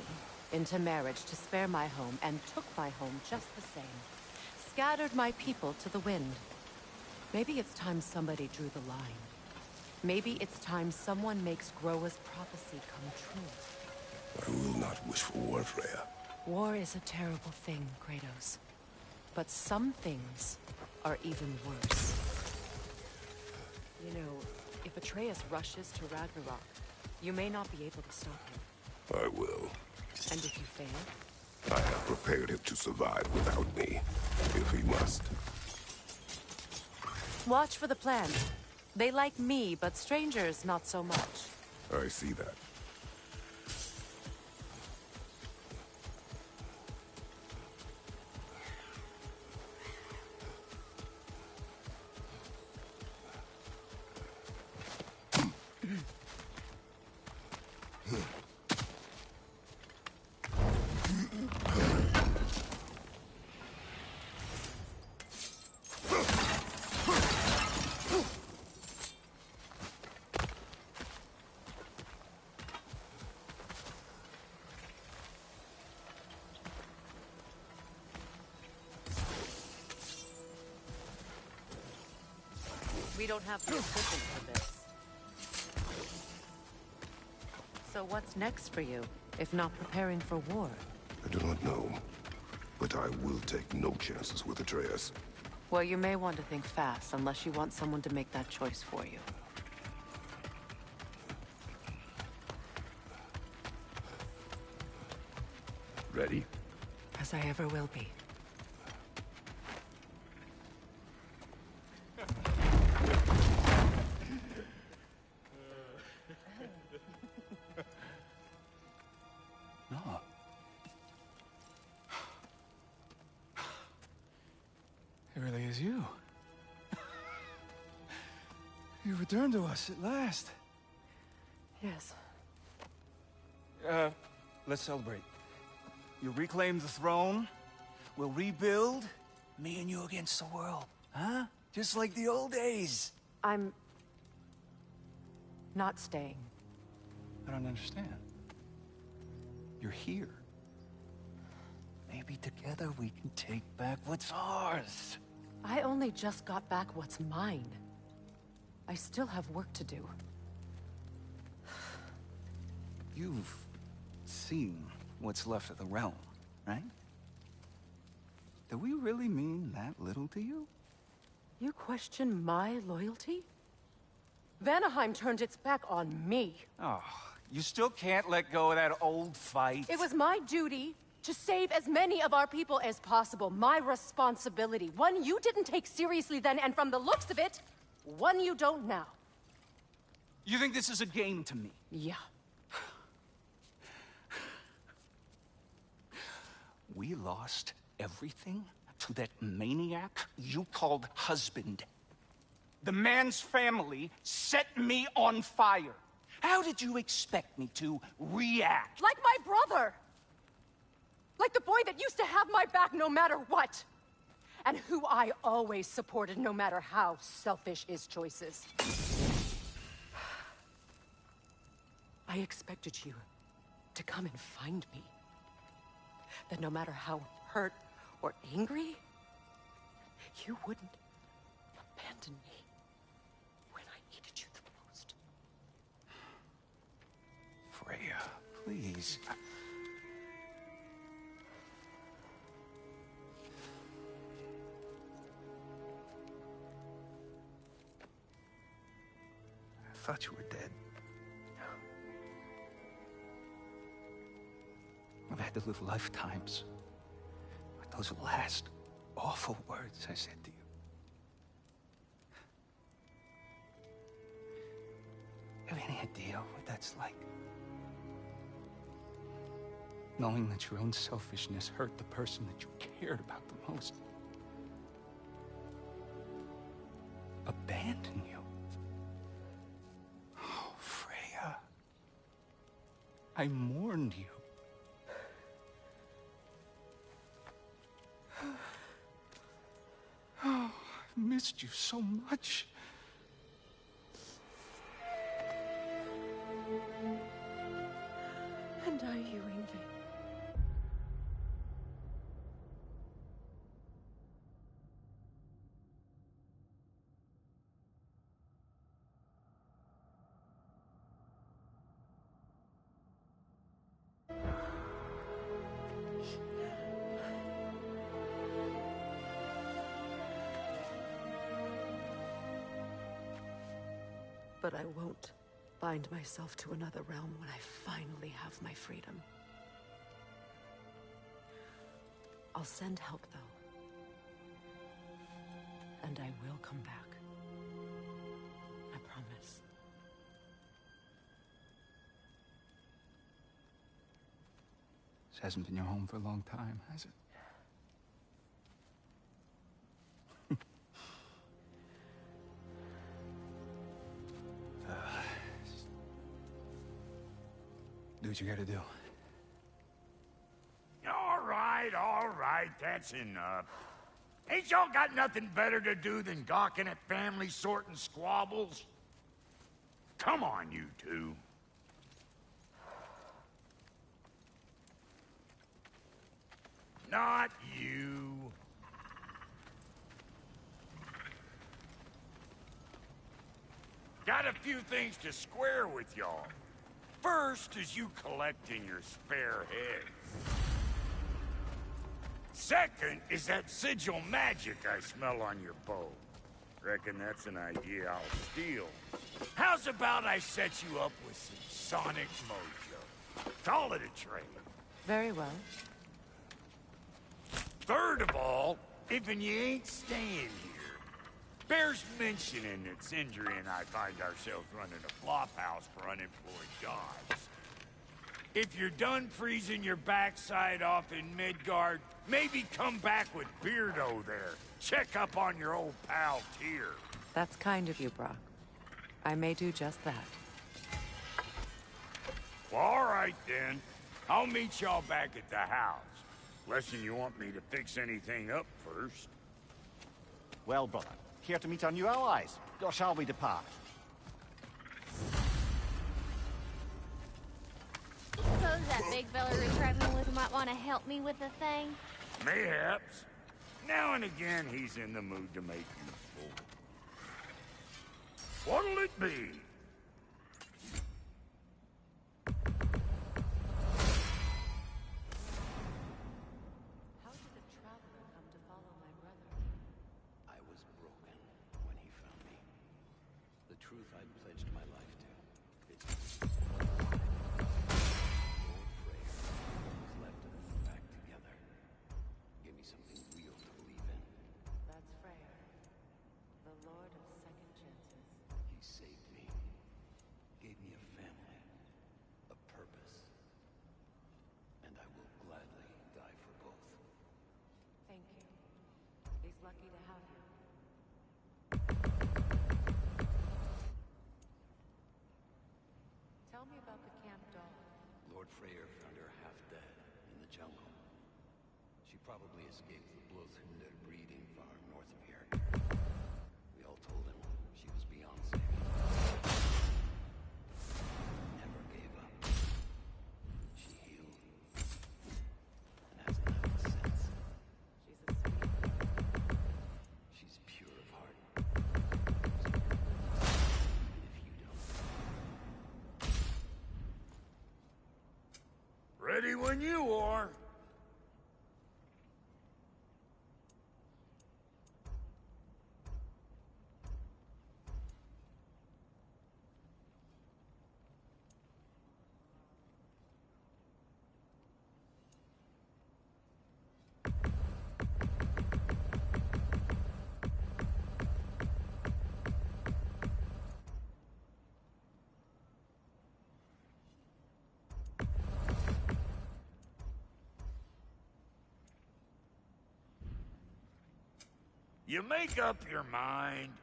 into marriage to spare my home, and took my home just the same. Scattered my people to the wind. Maybe it's time somebody drew the line. Maybe it's time someone makes Groa's prophecy come true. I will not wish for war, Freya. War is a terrible thing, Kratos. But some things are even worse. You know, if Atreus rushes to Ragnarok, you may not be able to stop him. I will. And if you fail? I have prepared him to survive without me, if he must. Watch for the plants. They like me, but strangers not so much. I see that. We don't have the equipment for this. So what's next for you, if not preparing for war? I do not know, but I will take no chances with Atreus. Well, you may want to think fast, unless you want someone to make that choice for you. Ready? As I ever will be. No. It really is you. You returned to us at last. Yes. Let's celebrate. You reclaim the throne, we'll rebuild, me and you against the world. Huh? Just like the old days. I'm... not staying. I don't understand. You're here. Maybe together we can take back what's ours. I only just got back what's mine. I still have work to do. You've seen what's left of the realm, right? Do we really mean that little to you? You question my loyalty? Vanaheim turned its back on me. Oh, you still can't let go of that old fight. It was my duty to save as many of our people as possible. My responsibility. One you didn't take seriously then, and from the looks of it, one you don't now. You think this is a game to me? Yeah. We lost everything to that maniac you called husband. The man's family set me on fire. How did you expect me to react? Like my brother! Like the boy that used to have my back no matter what! And who I always supported no matter how selfish his choices. I expected you to come and find me. That no matter how hurt or angry, you wouldn't abandon me when I needed you the most. Freya, please. thought you were dead. I've had to live lifetimes with those last awful words I said to you. You have any idea what that's like? Knowing that your own selfishness hurt the person that you cared about the most. Abandon you. Oh, Freya. I mourned you. Oh, I've missed you so much. And are you, Ingvi? But I won't bind myself to another realm when I finally have my freedom. I'll send help, though. And I will come back. I promise. This hasn't been your home for a long time, has it? Do what you gotta do. All right, that's enough. Ain't y'all got nothing better to do than gawking at family sorting squabbles? Come on, you two. Not you. Got a few things to square with y'all. First is you collecting your spare heads. Second is that sigil magic I smell on your bow. Reckon that's an idea I'll steal. How's about I set you up with some sonic mojo? Call it a trade. Very well. Third of all, if you ain't staying here, bears mentioning that Sindri and I find ourselves running a flop house for unemployed gods. If you're done freezing your backside off in Midgard, maybe come back with Beardo there. Check up on your old pal Tyr. That's kind of you, Brock. I may do just that. Well, all right then. I'll meet y'all back at the house. Unless you want me to fix anything up first. Well, brother, here to meet our new allies, or shall we depart? Suppose that big fella you're traveling with might want to help me with a thing? Mayhaps. Now and again, he's in the mood to make useful. What'll it be? How did a traveler come to follow my brother? I was broken when he found me. The truth I pledged my life to. It's Lord Freyr was left to put back together. Give me something real to believe in. That's Freyr, the Lord of Second Chances. He saved me. Gave me a family. A purpose. And I will gladly die for both. Thank you. He's lucky to have you. Tell me about the camp doll. Lord Freyr found her half dead in the jungle. She probably escaped the Blothhunder breeding farm north of here. We all told him she was beyond saving. Never gave up. She healed. And hasn't left us since. She's a sweet. She's pure of heart. And if you don't, Ready when you are. You make up your mind.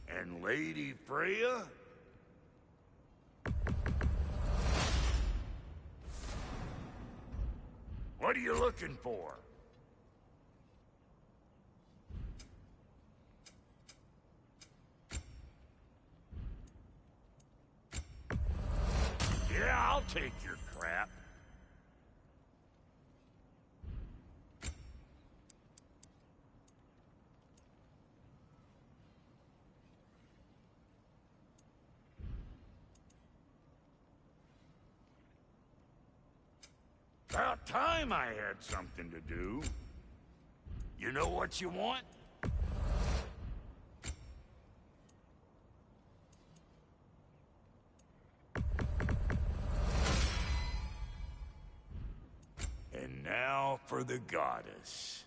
And Lady Freya? What are you looking for? Yeah, I'll take your crap. About time I had something to do. You know what you want? And now for the goddess.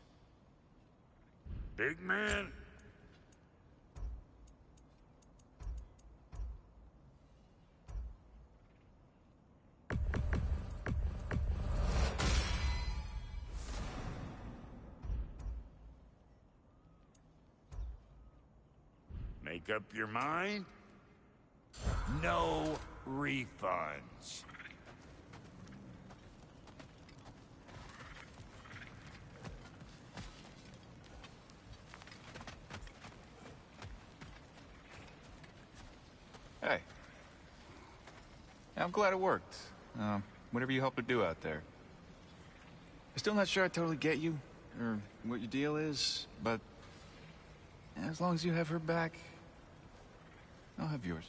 Big man? Make up your mind? No refunds. Hey. Yeah, I'm glad it worked. Whatever you helped her do out there. I'm still not sure I totally get you, or what your deal is, but as long as you have her back, I'll have yours.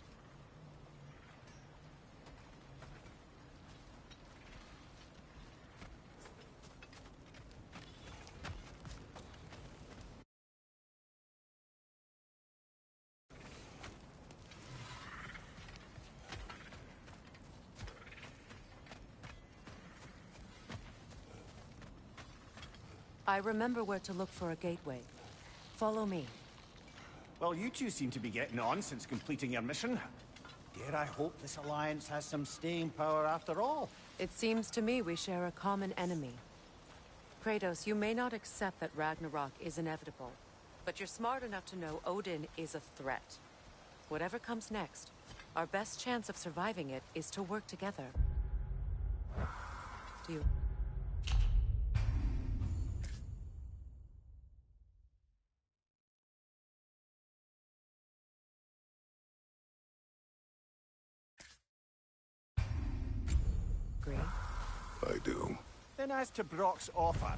I remember where to look for a gateway. Follow me. Well, you two seem to be getting on since completing your mission. Dare I hope this alliance has some staying power after all? It seems to me we share a common enemy. Kratos, you may not accept that Ragnarok is inevitable, but you're smart enough to know Odin is a threat. Whatever comes next, our best chance of surviving it is to work together. Do you... agree? I do. Then as to Brock's offer,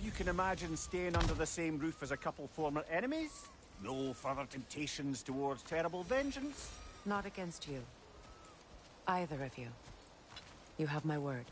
you can imagine staying under the same roof as a couple former enemies? No further temptations towards terrible vengeance? Not against you. Either of you. You have my word.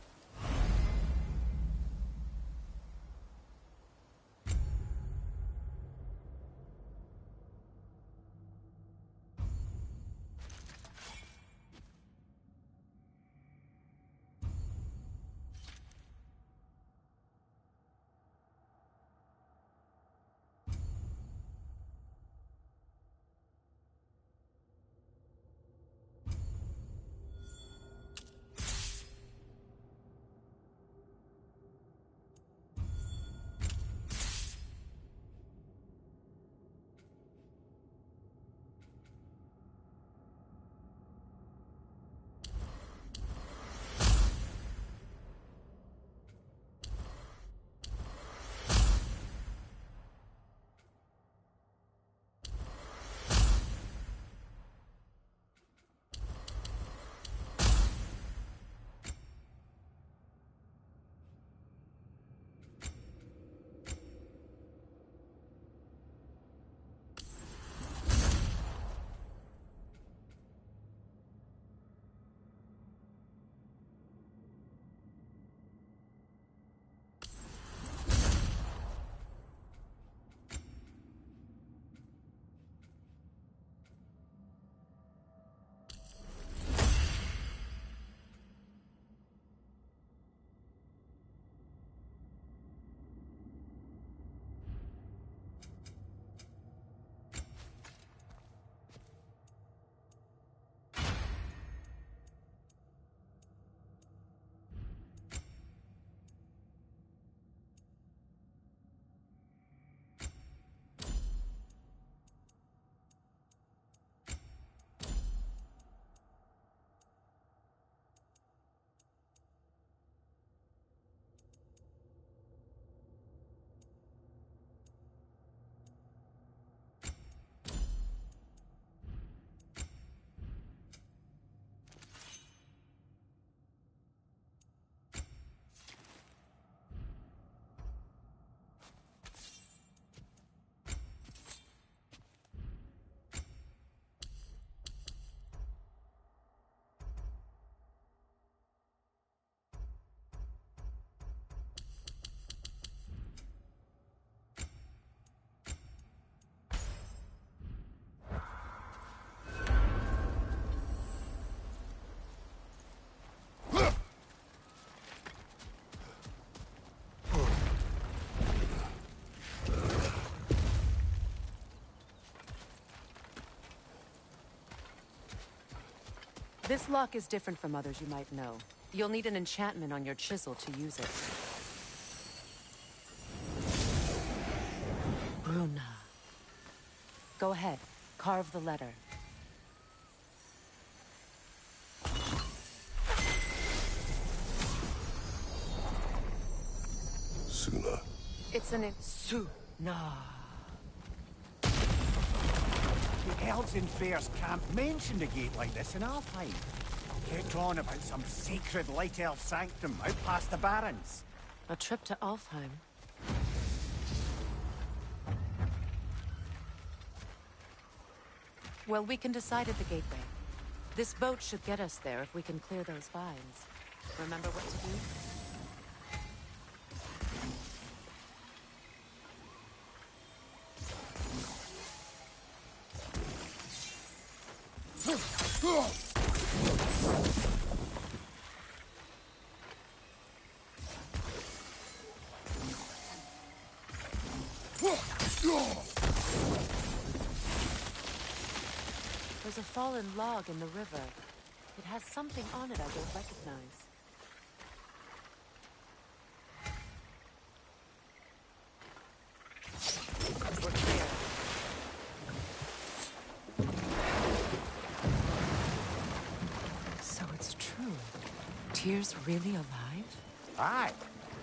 This lock is different from others you might know. You'll need an enchantment on your chisel to use it. Bruna. Go ahead. Carve the letter. Suna. It's an Suna. The elves in Freyr's camp mentioned a gate like this in Alfheim. Kept on about some sacred light elf sanctum out past the barrens. A trip to Alfheim. Well, we can decide at the gateway. This boat should get us there if we can clear those vines. Remember what to do? There's a fallen log in the river. It has something on it I don't recognize. We're clear. So it's true. Tyr's really alive? Aye.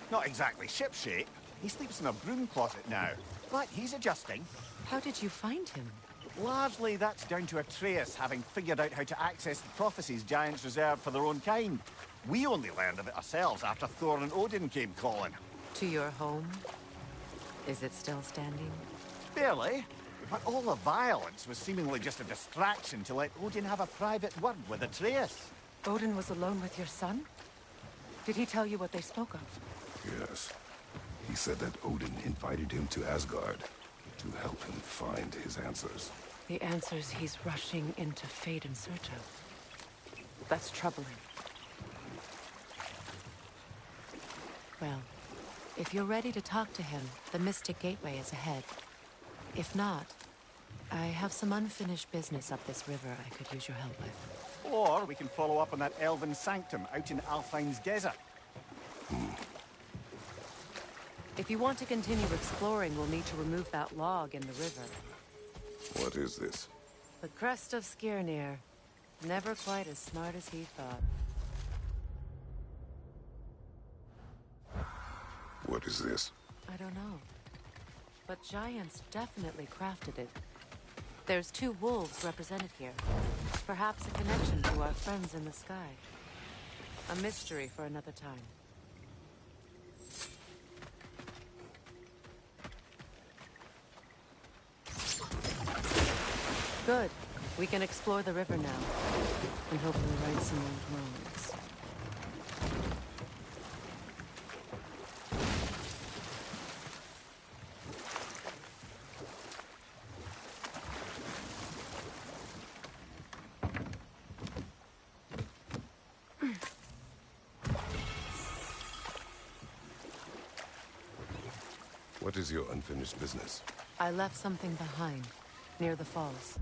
Not exactly shipshape. He sleeps in a broom closet now. But he's adjusting. How did you find him? Largely, that's down to Atreus having figured out how to access the prophecies giants reserved for their own kind. We only learned of it ourselves after Thor and Odin came calling. To your home? Is it still standing? Barely. But all the violence was seemingly just a distraction to let Odin have a private word with Atreus. Odin was alone with your son? Did he tell you what they spoke of? Yes. He said that Odin invited him to Asgard to help him find his answers. The answers he's rushing into fate in search of. That's troubling. Well, if you're ready to talk to him, the Mystic Gateway is ahead. If not, I have some unfinished business up this river I could use your help with. Or we can follow up on that elven sanctum out in Alfheim's desert. If you want to continue exploring, we'll need to remove that log in the river. What is this? The crest of Skirnir. Never quite as smart as he thought. What is this? I don't know. But giants definitely crafted it. There's 2 wolves represented here. Perhaps a connection to our friends in the sky. A mystery for another time. Good. We can explore the river now. And hopefully right some old wrongs. What is your unfinished business? I left something behind, near the falls.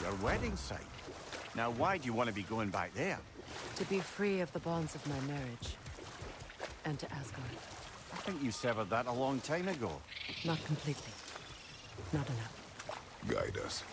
Your wedding site. Now, why do you want to be going back there? To be free of the bonds of my marriage. And to Asgard. I think you severed that a long time ago. Not completely. Not enough. Guide us.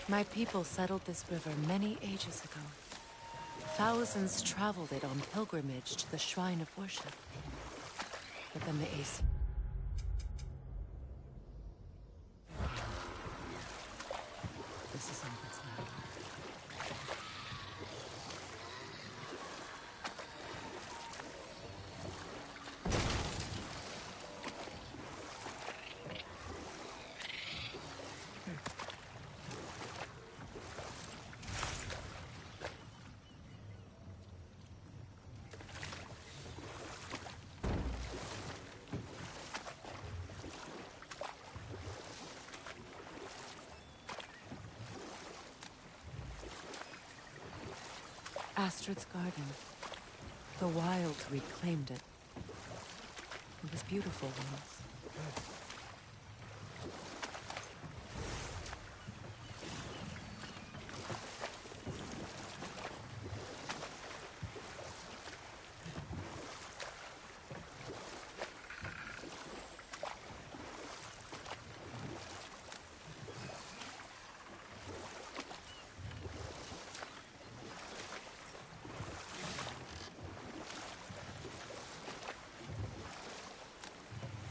My people settled this river many ages ago. Thousands traveled it on pilgrimage to the shrine of worship. But then the Aesir... This is all that's left. Astrid's garden. The wilds reclaimed it. It was beautiful once.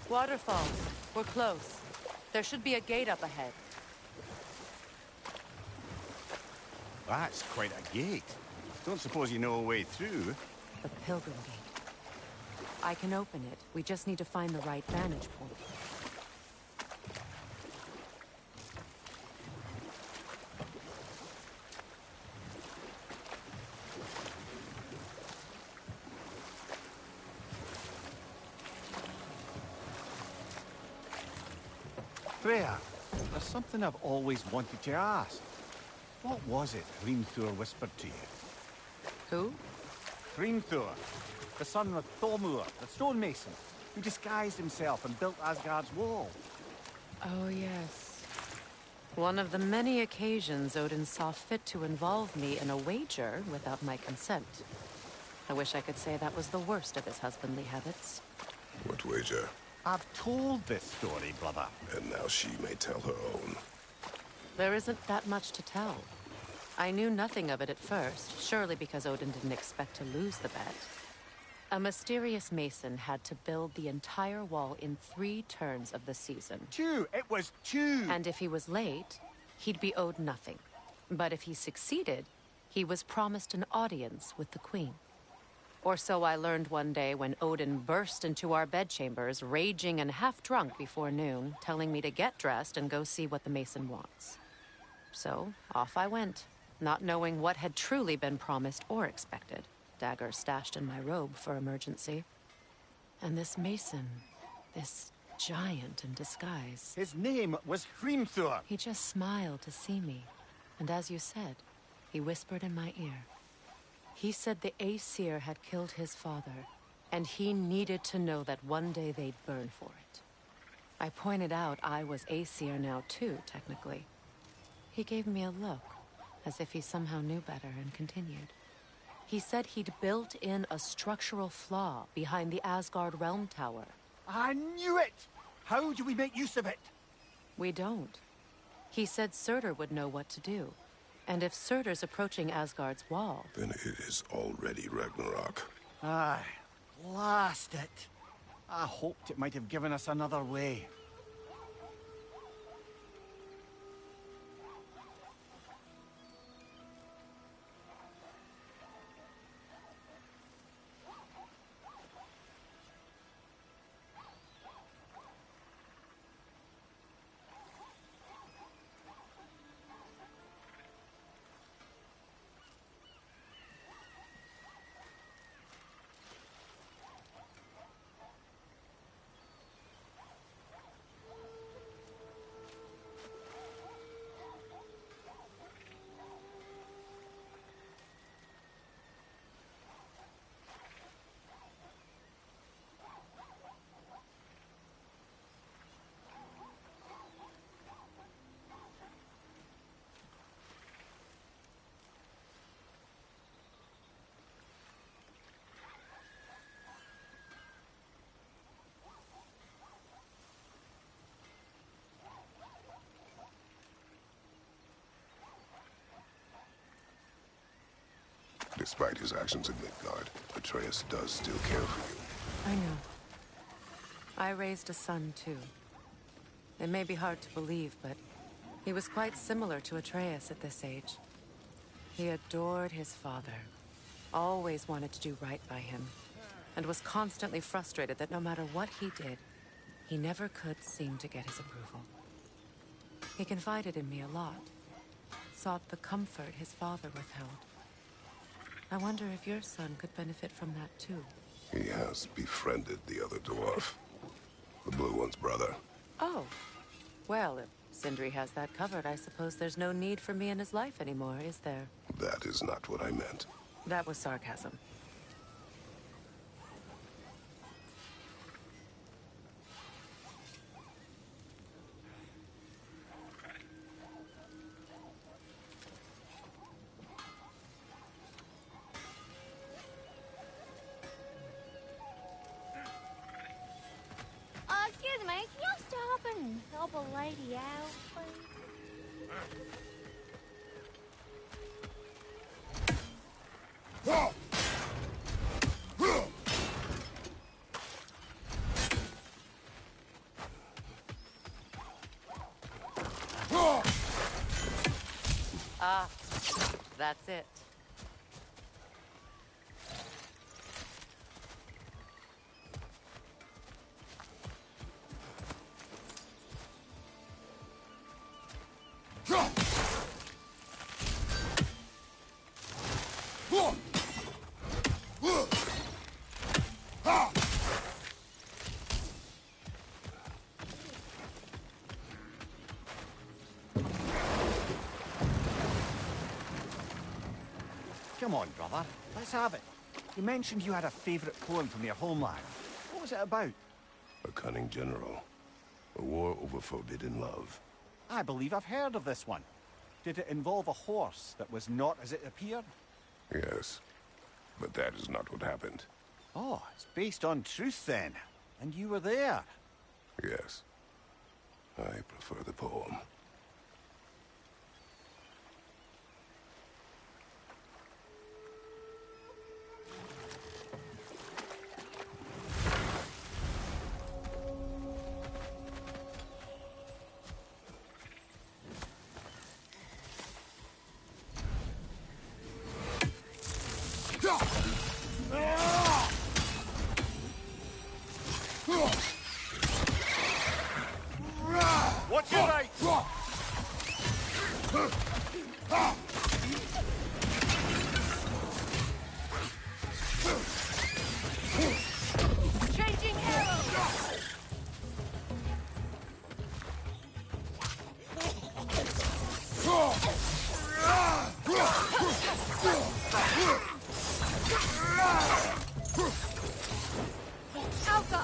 Waterfalls. We're close. There should be a gate up ahead. That's quite a gate. Don't suppose you know a way through? The Pilgrim Gate. I can open it. We just need to find the right vantage point. Freya, there's something I've always wanted to ask. What was it Hrimthur whispered to you? Who? Hrimthur, the son of Thormur, the stonemason, who disguised himself and built Asgard's wall. Oh, yes. One of the many occasions Odin saw fit to involve me in a wager without my consent. I wish I could say that was the worst of his husbandly habits. What wager? I've told this story, brother. And now she may tell her own. There isn't that much to tell. I knew nothing of it at first, surely because Odin didn't expect to lose the bet. A mysterious mason had to build the entire wall in 3 turns of the season. 2! It was 2! And if he was late, he'd be owed nothing. But if he succeeded, he was promised an audience with the queen. Or so I learned one day when Odin burst into our bedchambers, raging and half-drunk before noon, telling me to get dressed and go see what the mason wants. So, off I went, not knowing what had truly been promised or expected. Dagger stashed in my robe for emergency. And this mason, this giant in disguise. His name was Hrimthur. He just smiled to see me. And as you said, he whispered in my ear. He said the Aesir had killed his father, and he needed to know that one day they'd burn for it. I pointed out I was Aesir now too, technically. He gave me a look, as if he somehow knew better, and continued. He said he'd built in a structural flaw behind the Asgard Realm Tower. I knew it! How do we make use of it? We don't. He said Surtur would know what to do. And if Surtur's approaching Asgard's wall... Then it is already Ragnarok. Aye, blast it. I hoped it might have given us another way. Despite his actions in Midgard, Atreus does still care for you. I know. I raised a son, too. It may be hard to believe, but he was quite similar to Atreus at this age. He adored his father, always wanted to do right by him, and was constantly frustrated that no matter what he did, he never could seem to get his approval. He confided in me a lot, sought the comfort his father withheld. I wonder if your son could benefit from that, too. He has befriended the other dwarf. The blue one's brother. Oh. Well, if Sindri has that covered, I suppose there's no need for me in his life anymore, is there? That is not what I meant. That was sarcasm. Excuse me, can you stop and help a lady out, please? Ah, that's it. Come on, brother. Let's have it. You mentioned you had a favourite poem from your homeland. What was it about? A cunning general. A war over forbidden love. I believe I've heard of this one. Did it involve a horse that was not as it appeared? Yes. But that is not what happened. Oh, it's based on truth then. And you were there. Yes. I prefer the poem. What's your right? Changing arrows! Alpha!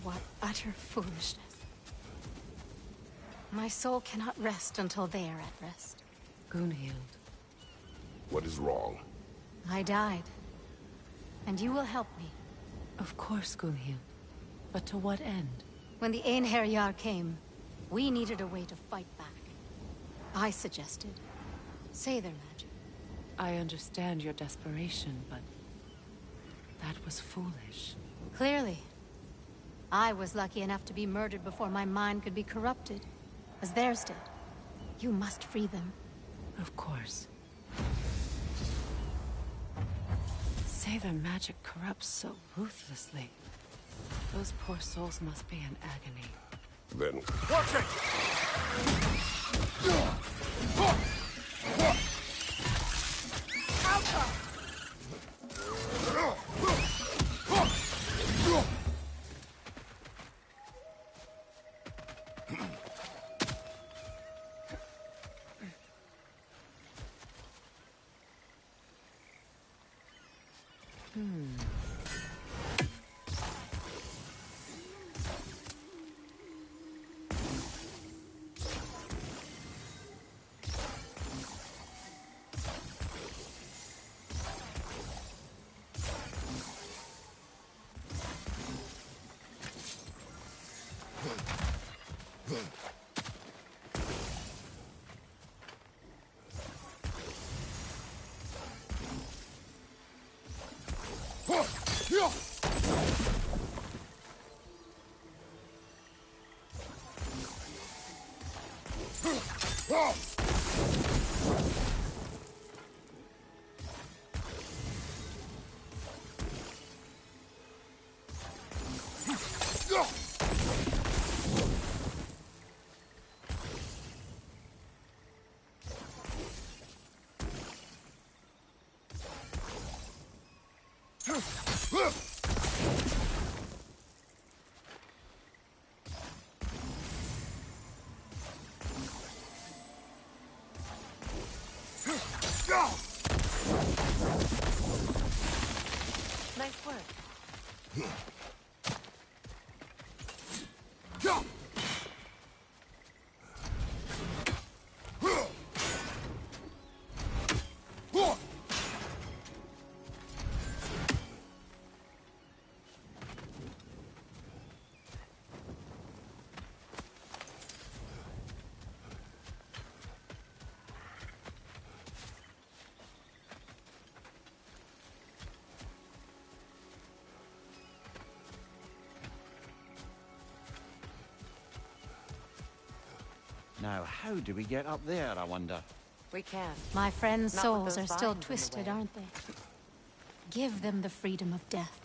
What utter foolishness. My soul cannot rest until they are at rest. Gunhild. What is wrong? I died. And you will help me. Of course, Gunhild. But to what end? When the Einherjar came, we needed a way to fight back. I suggested Sather magic. I understand your desperation, but that was foolish. Clearly. I was lucky enough to be murdered before my mind could be corrupted, as theirs did. You must free them. Of course. Sather magic corrupts so ruthlessly. Those poor souls must be in agony. Then... Watch it! Nice work. Now, how do we get up there, I wonder? We can. My friends' Not with souls those are still vines in the twisted, way. aren't they? Give them the freedom of death.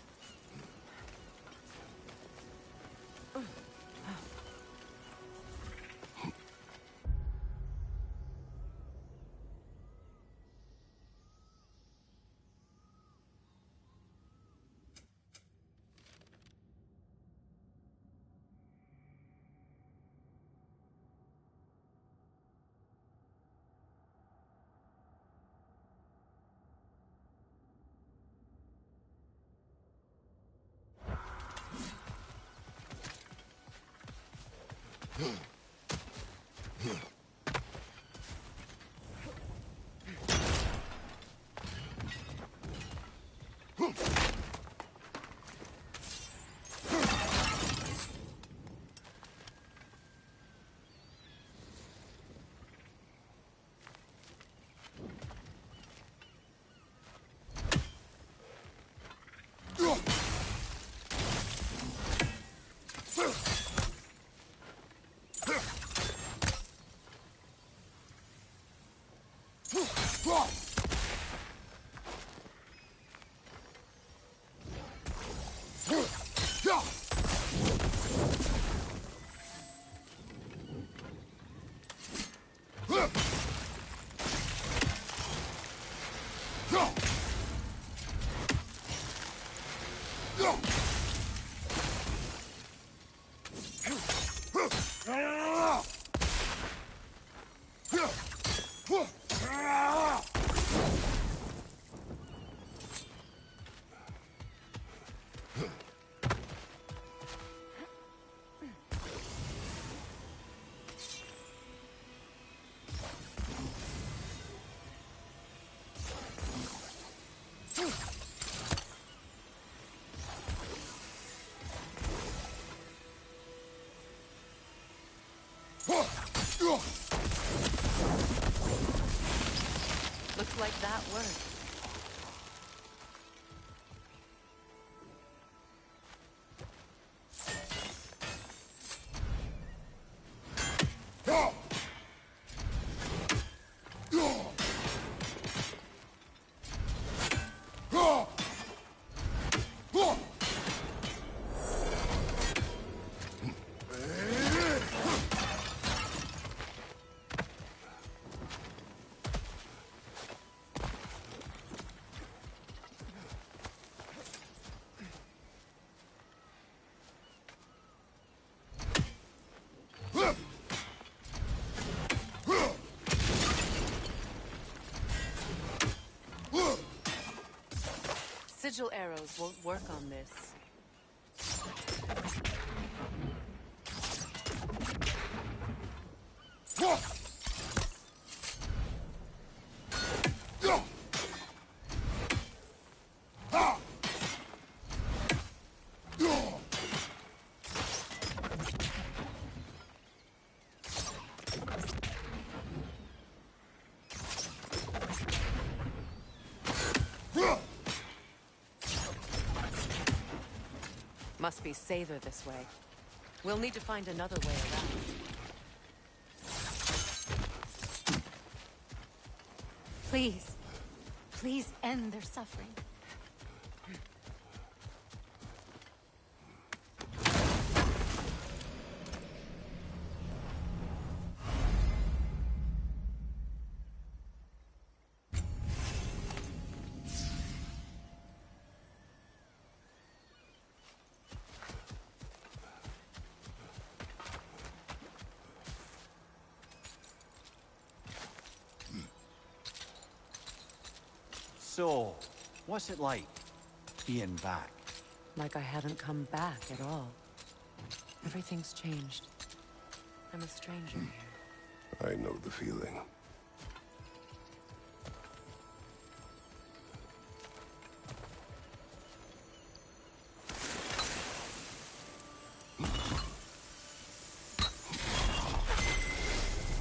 Looks like that worked. Sigil arrows won't work on this. Must be safer this way. We'll need to find another way around. Please. Please end their suffering. So, what's it like, being back? Like I haven't come back at all. Everything's changed. I'm a stranger here. I know the feeling.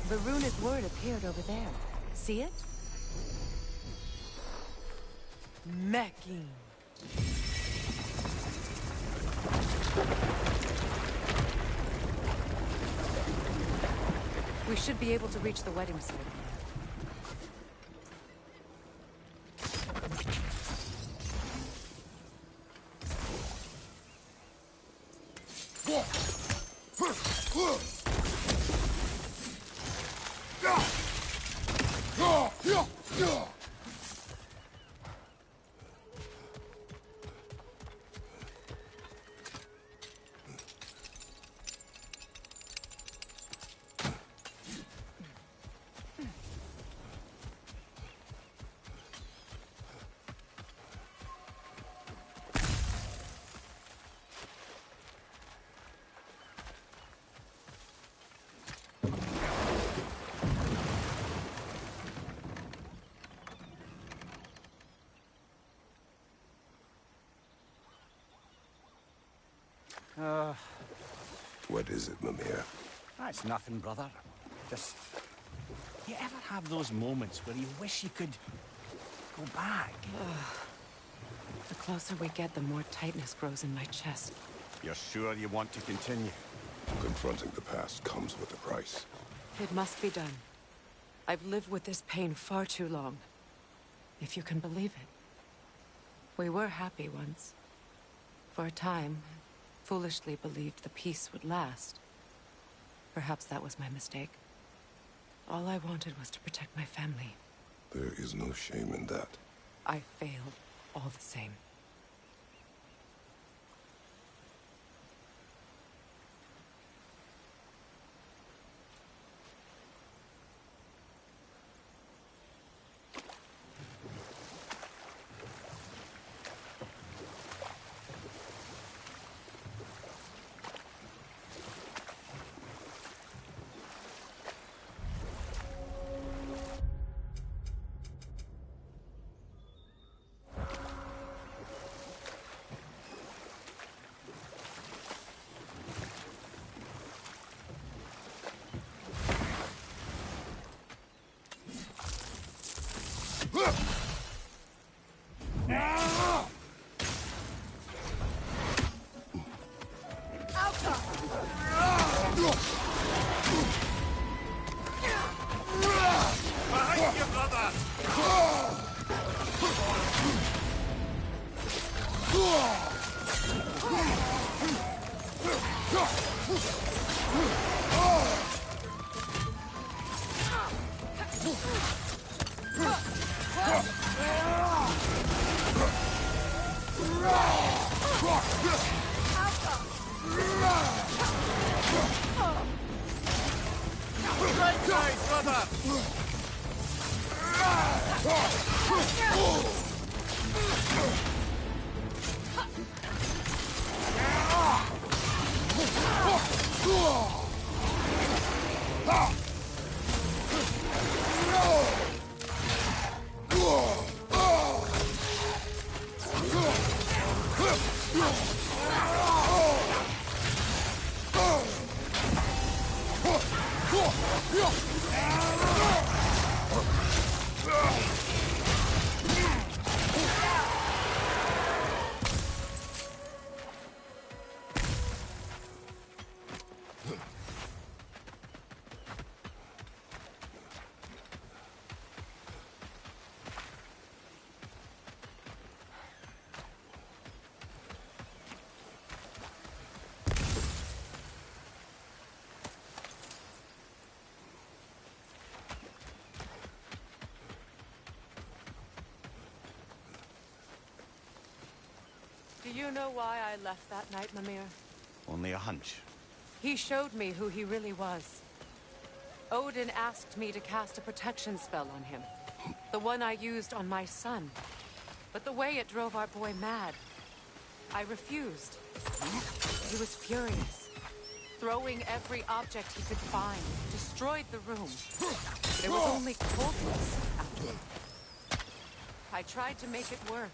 The runic word appeared over there. See it? Mecking. We should be able to reach the wedding site. What is it, Mimir? That's nothing, brother. Just... You ever have those moments where you wish you could... go back? The closer we get, the more tightness grows in my chest. You're sure you want to continue? Confronting the past comes with a price. It must be done. I've lived with this pain far too long. If you can believe it. We were happy once. For a time, foolishly believed the peace would last. Perhaps that was my mistake. All I wanted was to protect my family. There is no shame in that. I failed, all the same. Do you know why I left that night, Mimir? Only a hunch. He showed me who he really was. Odin asked me to cast a protection spell on him. The one I used on my son. But the way it drove our boy mad, I refused. He was furious, throwing every object he could find, destroyed the room. There was only coldness after. I tried to make it work.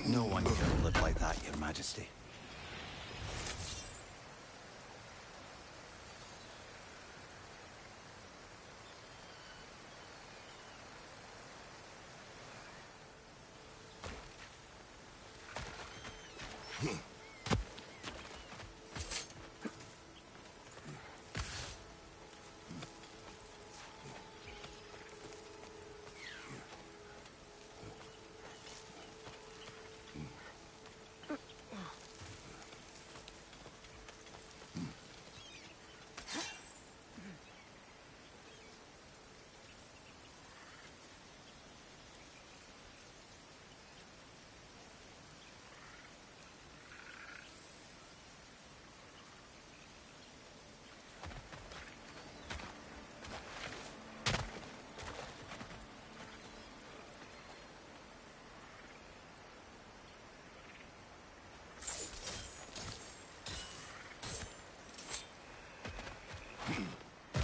No one can live like that, Your Majesty.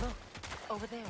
Look, over there.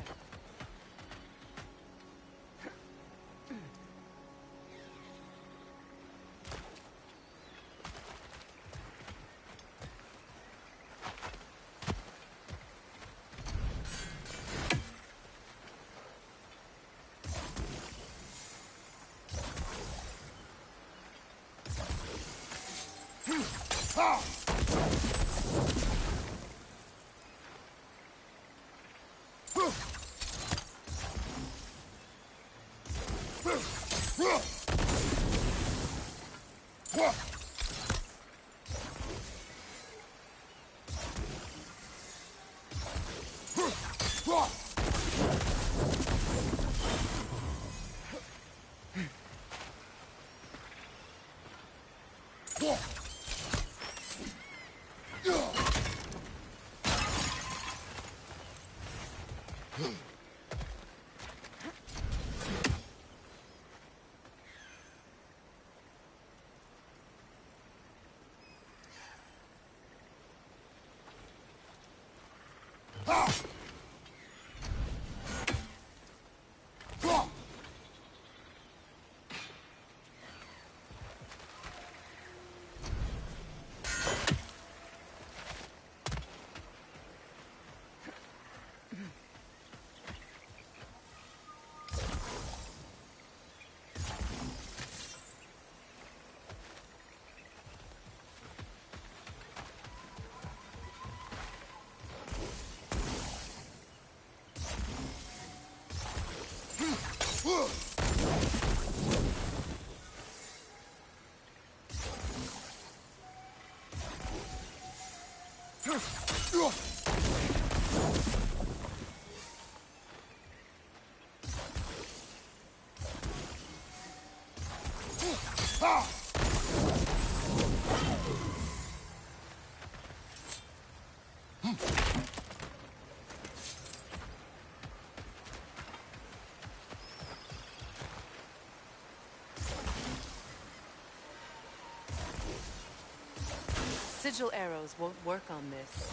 Sigil arrows won't work on this.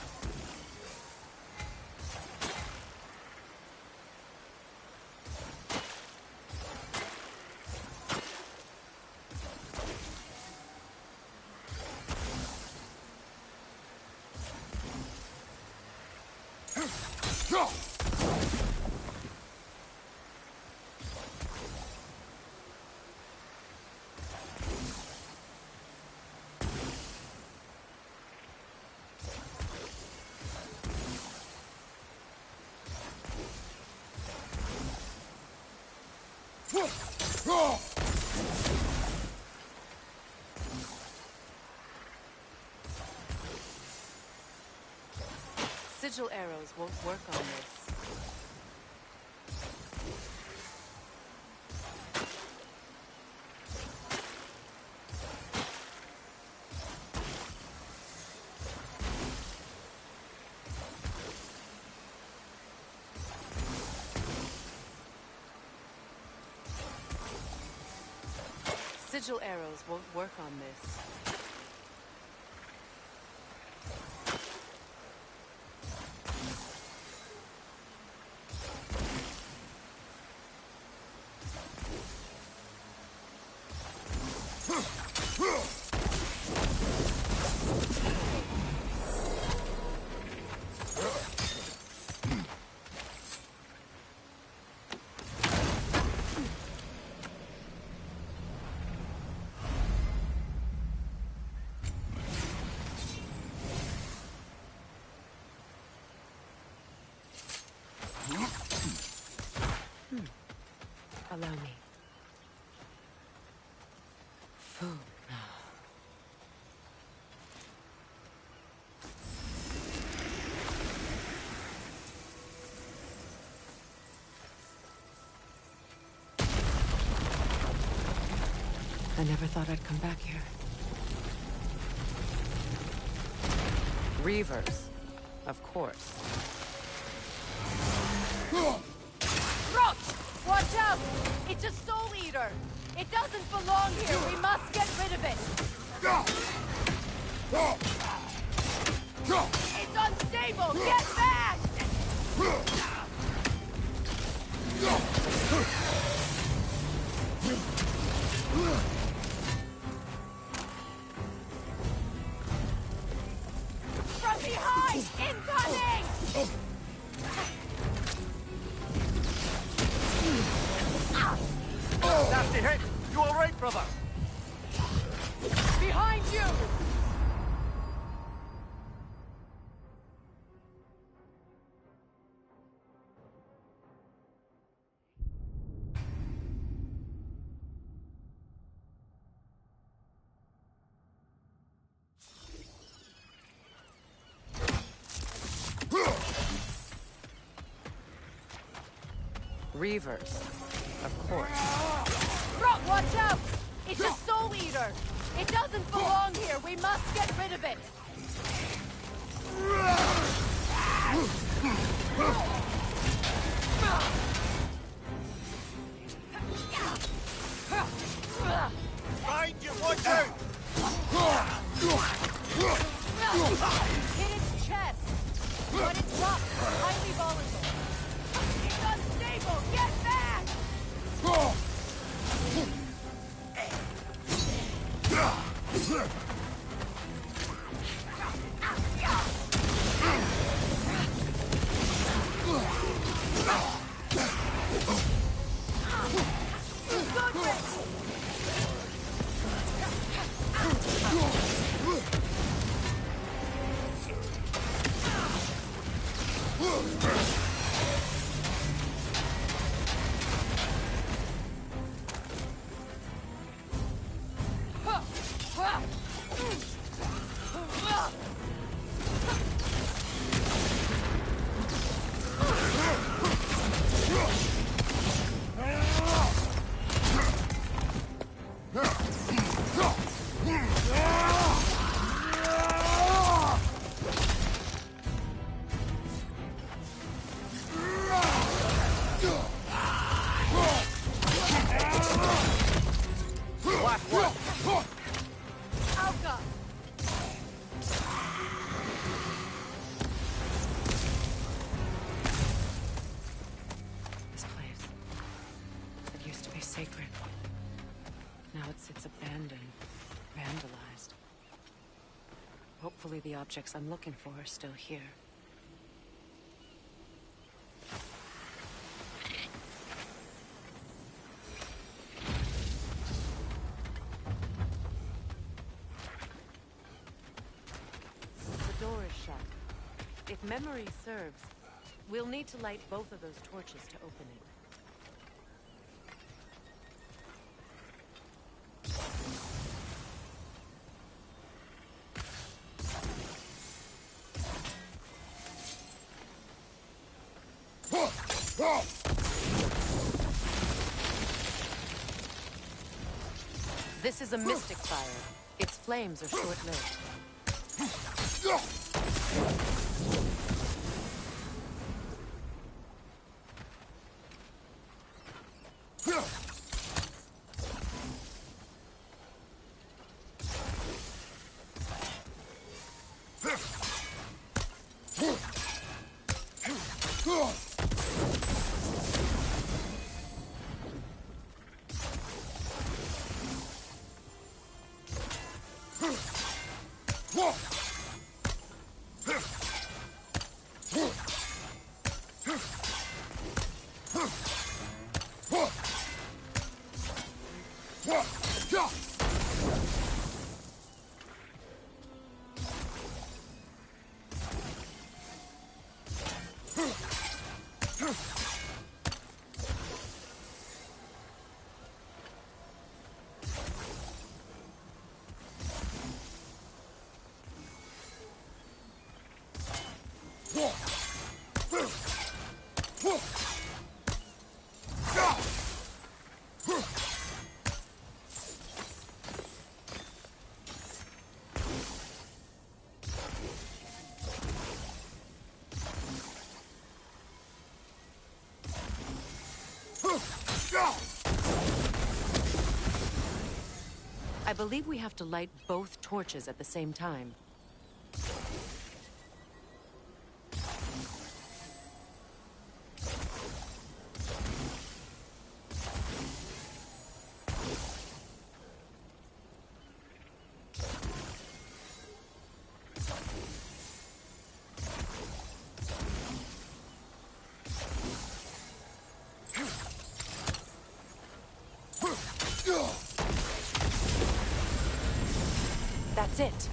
Sigil arrows won't work on this. sigil arrows won't work on this. Allow me. Food now. I never thought I'd come back here. Reavers, of course. Watch out! It's a soul eater! It doesn't belong here! We must get rid of it! It's unstable! Get back! From behind! Incoming! Nasty hit! You alright, brother? Behind you! Reavers, of course. Rock, watch out! It's a soul eater! It doesn't belong here! We must get rid of it! Behind you, watch out! Hit its chest! But it's rough, highly volatile. It's unstable! Get back! Sacred. Now it sits abandoned, vandalized. Hopefully the objects I'm looking for are still here. The door is shut. If memory serves, we'll need to light both of those torches to open it. This is a mystic fire. Its flames are short-lived. I believe we have to light both torches at the same time. That's it.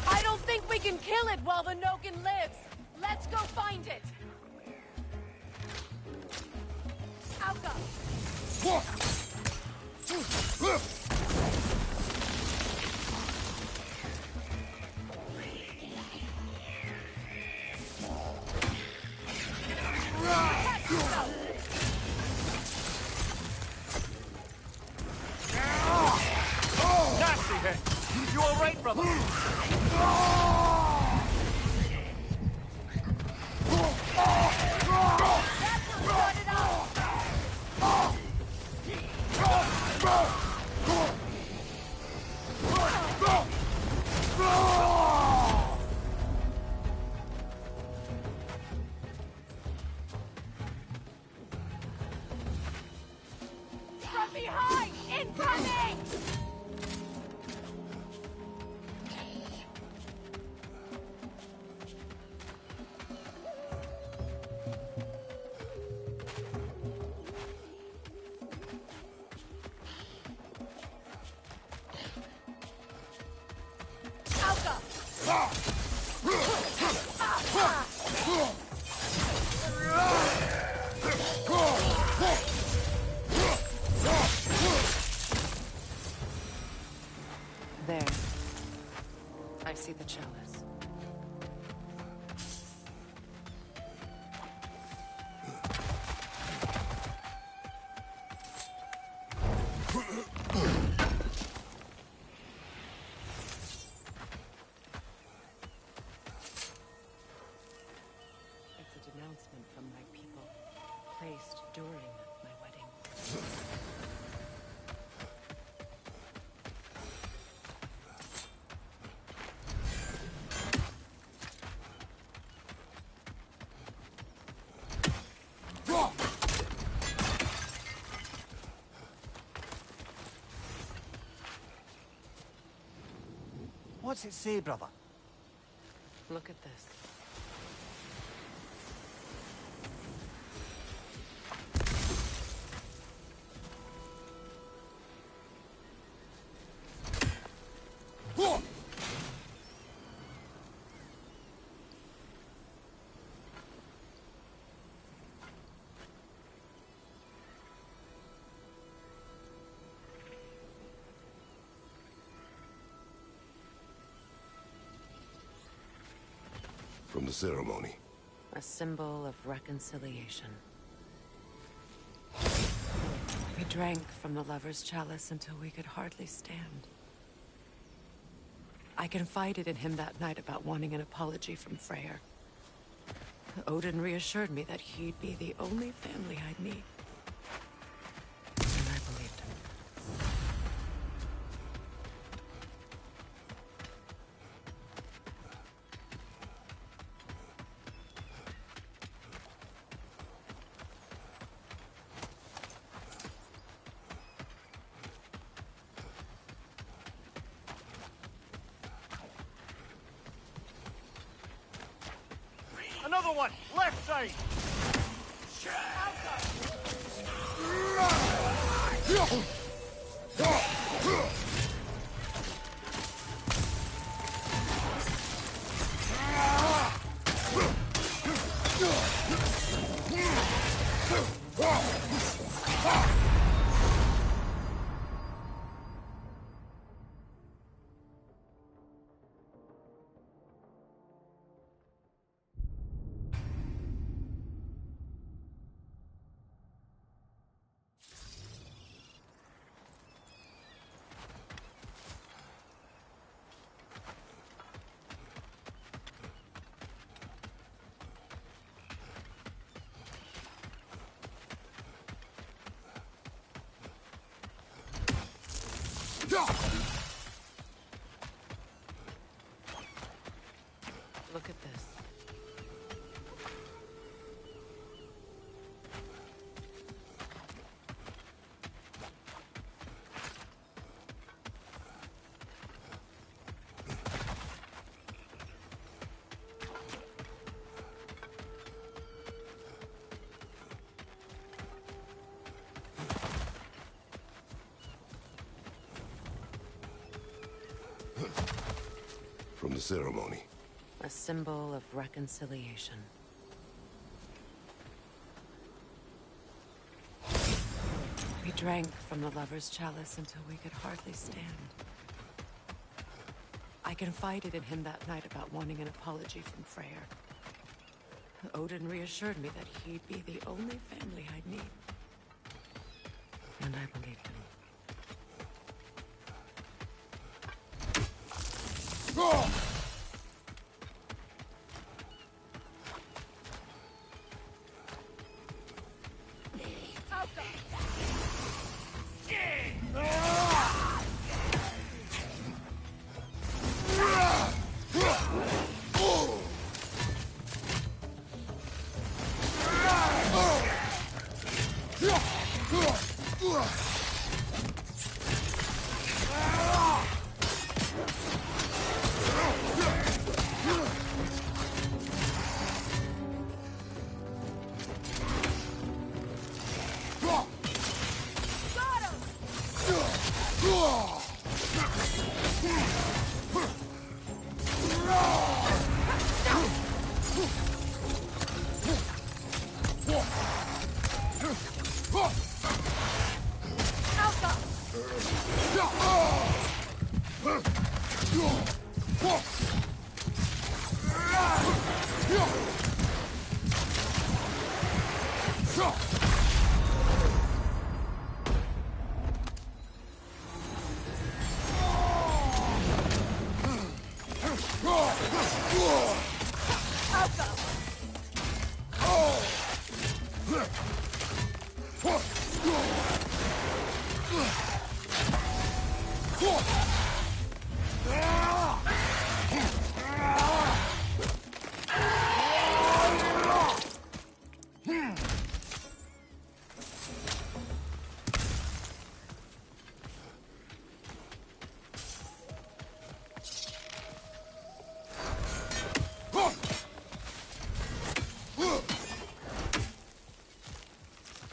I don't think we can kill it while the Nogan lives. Let's go find it. Nasty, hey? You all right, brother? From behind! Incoming! There. I see the chalice. It's a denouncement from my people, placed during my wedding. What's it say, brother? Look at this. From the ceremony. A symbol of reconciliation. We drank from the lover's chalice until we could hardly stand. I confided in him that night about wanting an apology from Freyr. Odin reassured me that he'd be the only family I'd need. And I believed him. Another one! Left side! Look at this. From the ceremony. A symbol of reconciliation. We drank from the lover's chalice until we could hardly stand. I confided in him that night about wanting an apology from Freyr. Odin reassured me that he'd be the only family I'd need. And I believed him.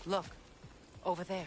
Look, over there.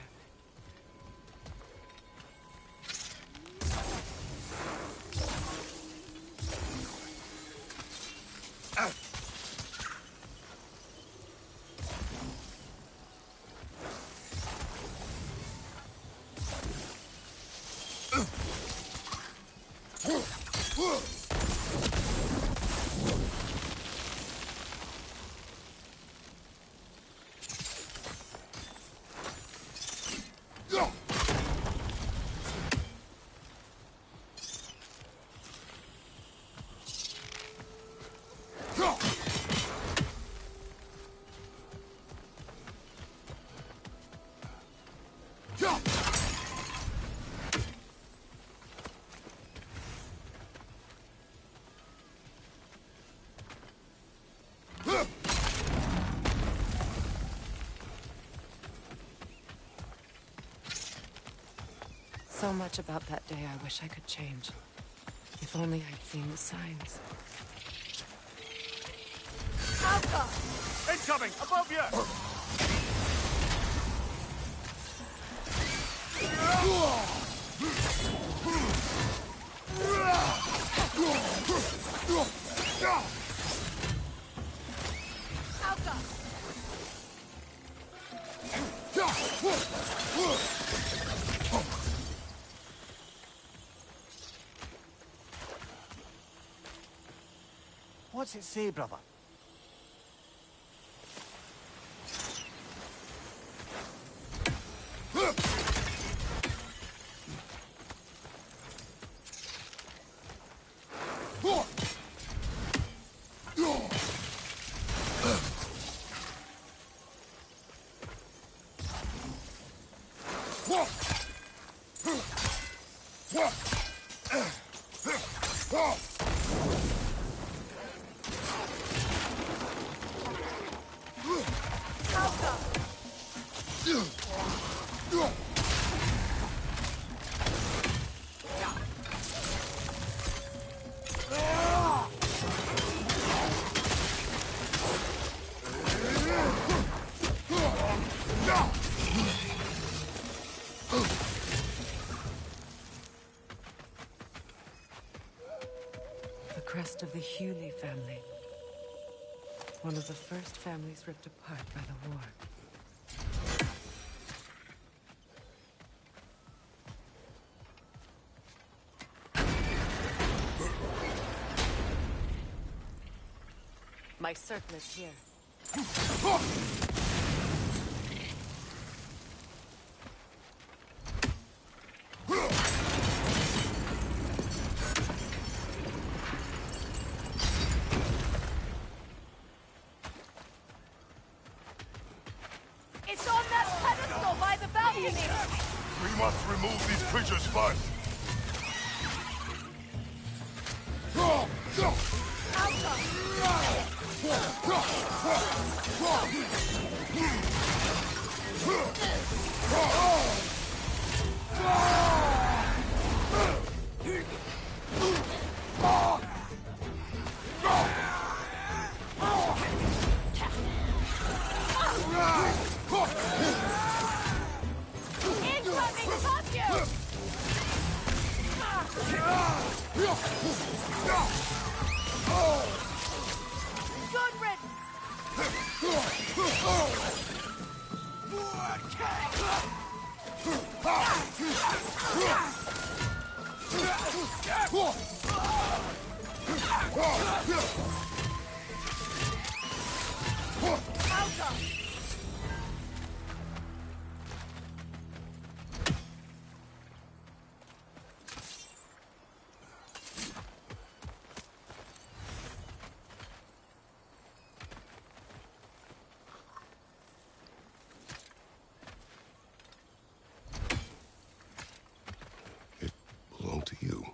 So much about that day I wish I could change. If only I'd seen the signs. Alpha! Incoming! Above you! Alpha! What's it say, brother? The crest of the Hewley family. One of the first families ripped apart by the war. My circlet's here. It's on that pedestal by the balcony! We must remove these creatures first. Incoming! Fuck you! Good riddance! It belonged to you.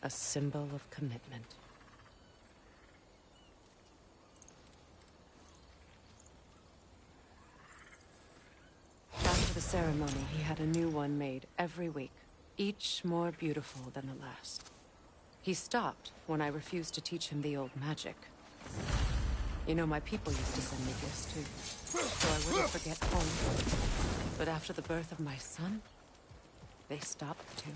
A symbol of commitment. After the ceremony, he had a new one made every week, each more beautiful than the last. He stopped when I refused to teach him the old magic. You know, my people used to send me gifts too, so I wouldn't forget home. But after the birth of my son, they stopped too.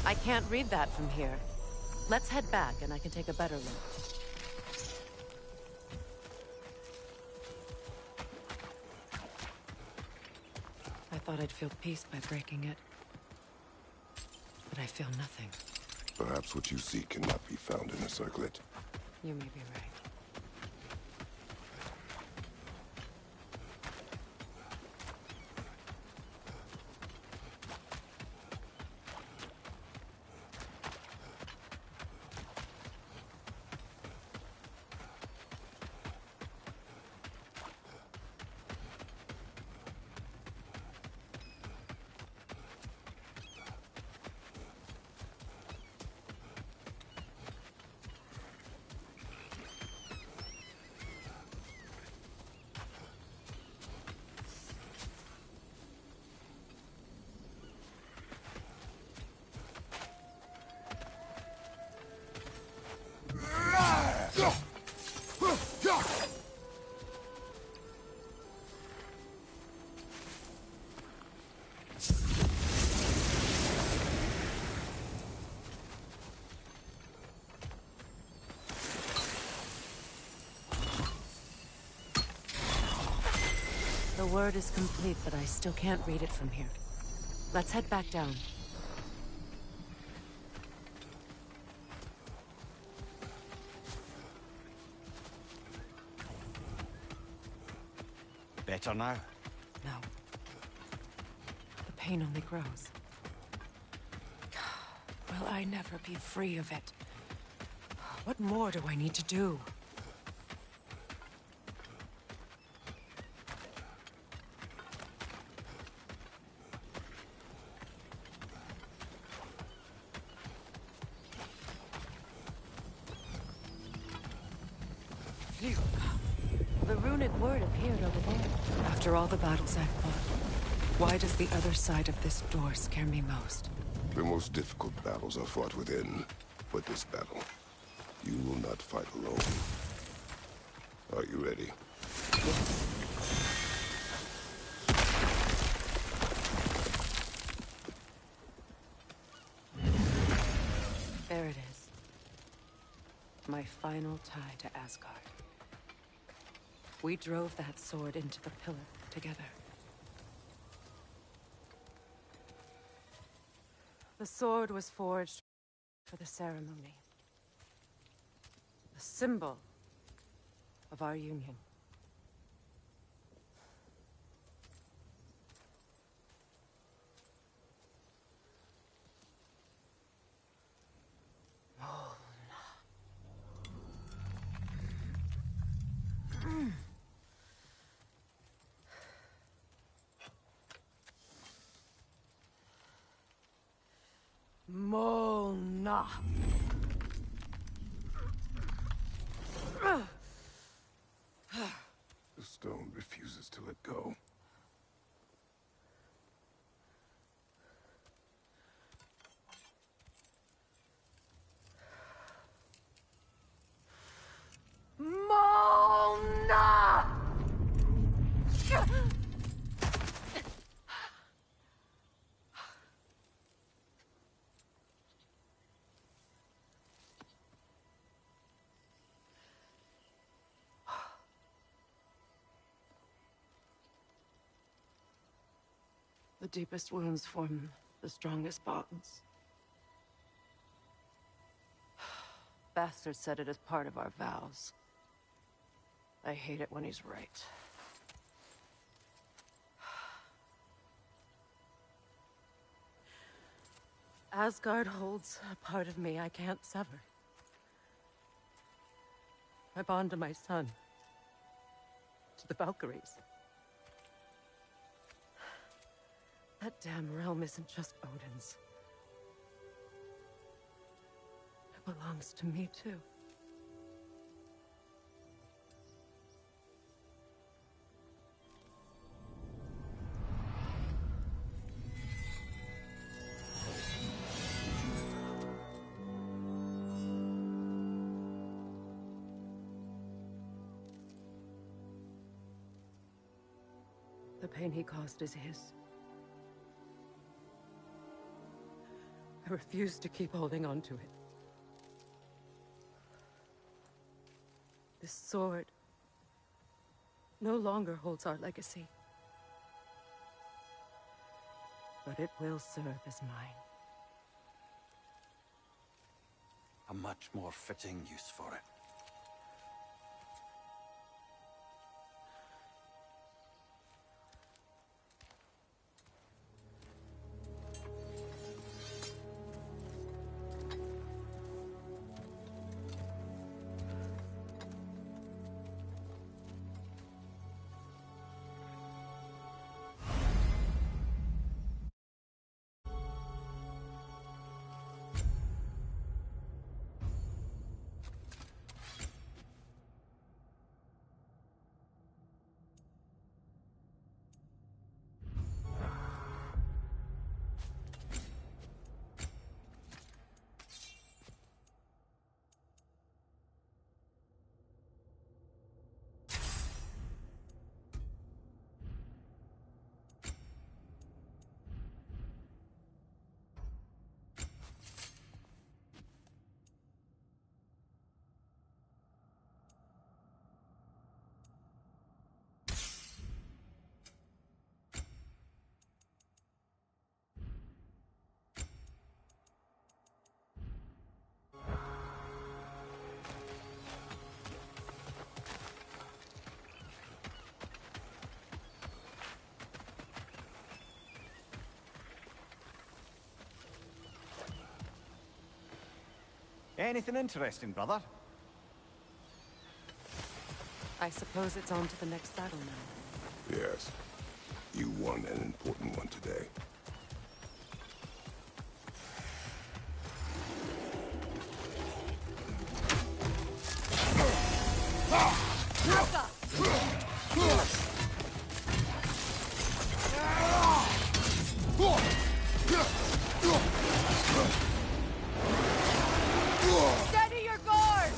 I can't read that from here. Let's head back and I can take a better look. I thought I'd feel peace by breaking it. But I feel nothing. Perhaps what you seek cannot be found in a circlet. You may be right. The word is complete, but I still can't read it from here. Let's head back down. Better now? No. The pain only grows. Will I never be free of it? What more do I need to do? The runic word appeared over there. After all the battles I've fought, why does the other side of this door scare me most? The most difficult battles are fought within, but this battle, you will not fight alone. Are you ready? There it is. My final tie to Asgard. We drove that sword into the pillar together. The sword was forged for the ceremony. A symbol of our union. Mona. The stone refuses to let go. Mona! The deepest wounds form the strongest bonds. Bastard said it as part of our vows. I hate it when he's right. Asgard holds a part of me I can't sever. I bond to my son. To the Valkyries. That damn realm isn't just Odin's. It belongs to me, too. The pain he caused is his. I refuse to keep holding on to it. This sword no longer holds our legacy. But it will serve as mine. A much more fitting use for it. Anything interesting, brother? I suppose it's on to the next battle now. Yes. You won an important one today. Steady your guard!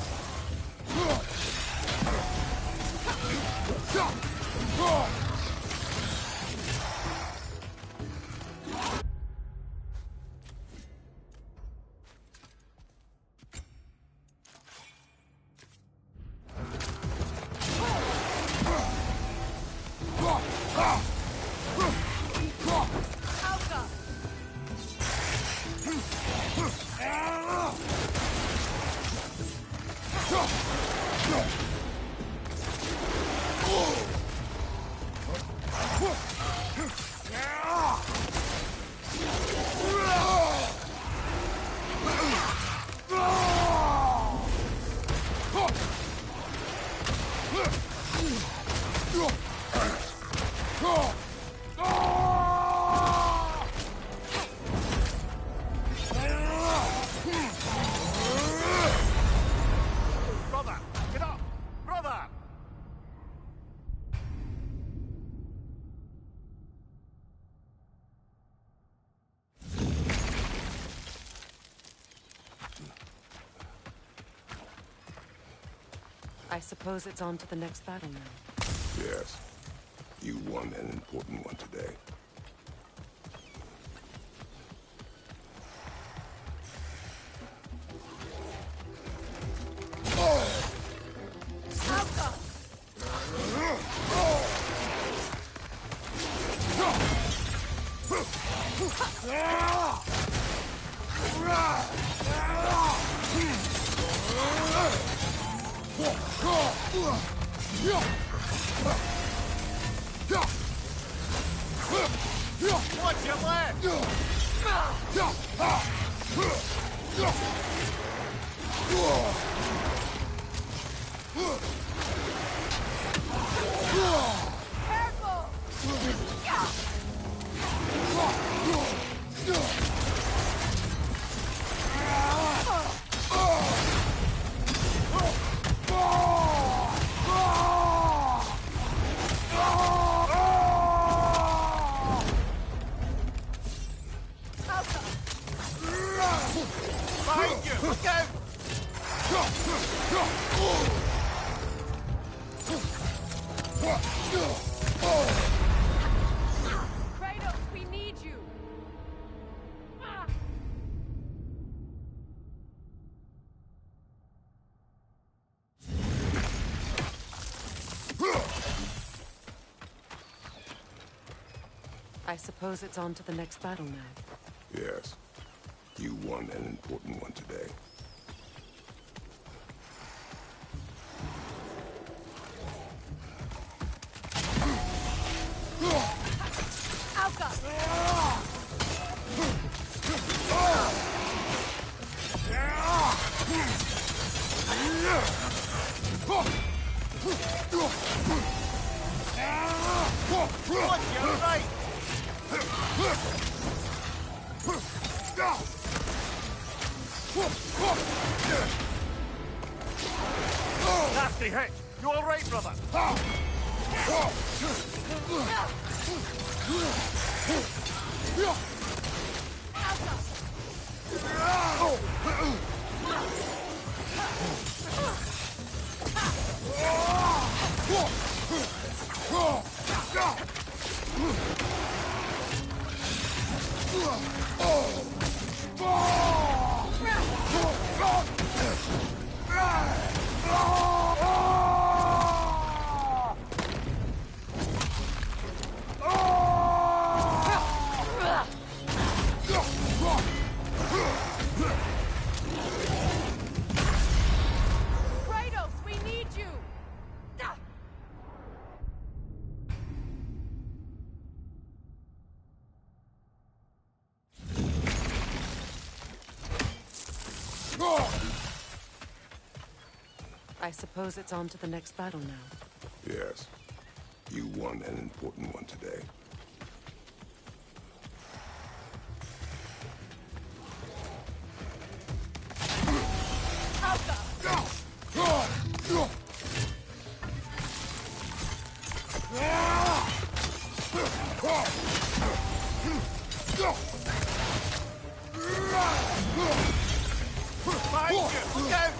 Brother, get up! Brother! I suppose it's on to the next battle now. Yes. You won an important one today. Watch your left! Careful! Behind you! Look out! Kratos, we need you! I suppose it's on to the next battle now. Yes. You won an important one today. Nasty hit! You all right, brother? Kratos, we need you! I suppose it's on to the next battle now. Yes. You won an important one today. Behind you! Look out!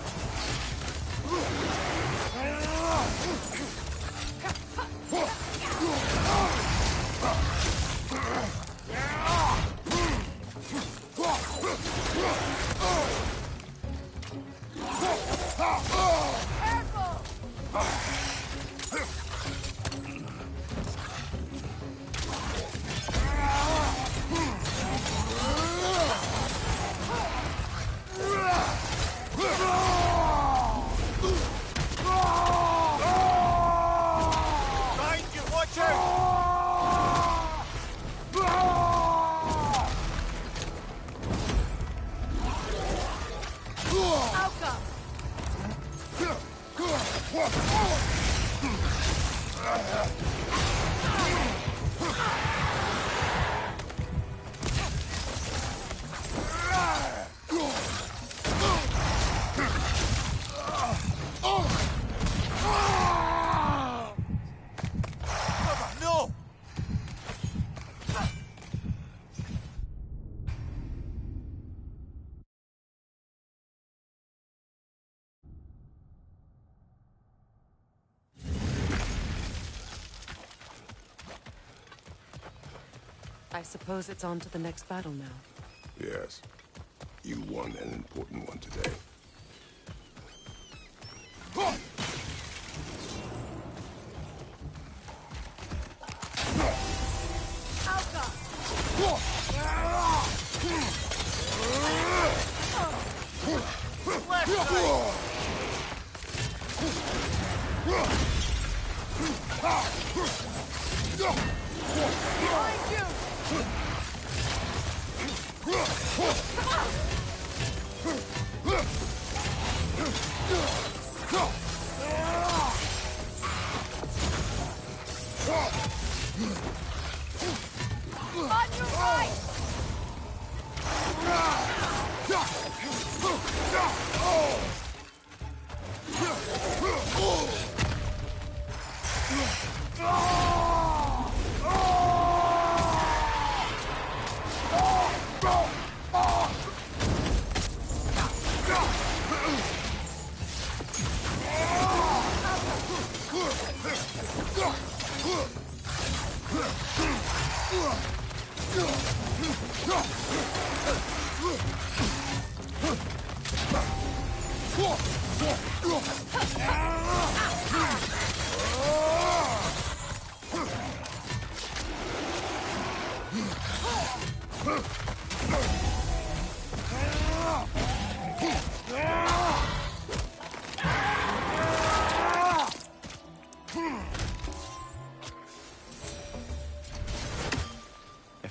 Behind you! Watch out! No! I suppose it's on to the next battle now. Yes. You won an important one today. Behind you! On your right!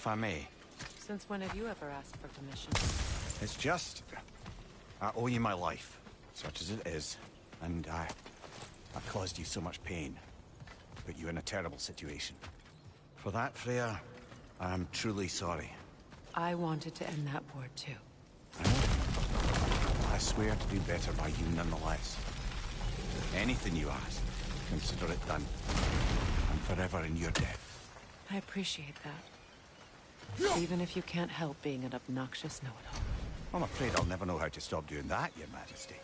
if I may. Since when have you ever asked for permission? It's just... I owe you my life, such as it is. And I've caused you so much pain. Put you in a terrible situation. For that, Freya, I am truly sorry. I wanted to end that war too. I swear to do better by you nonetheless. Anything you ask, consider it done. I'm forever in your debt. I appreciate that. Even if you can't help being an obnoxious know-it-all. I'm afraid I'll never know how to stop doing that, Your Majesty.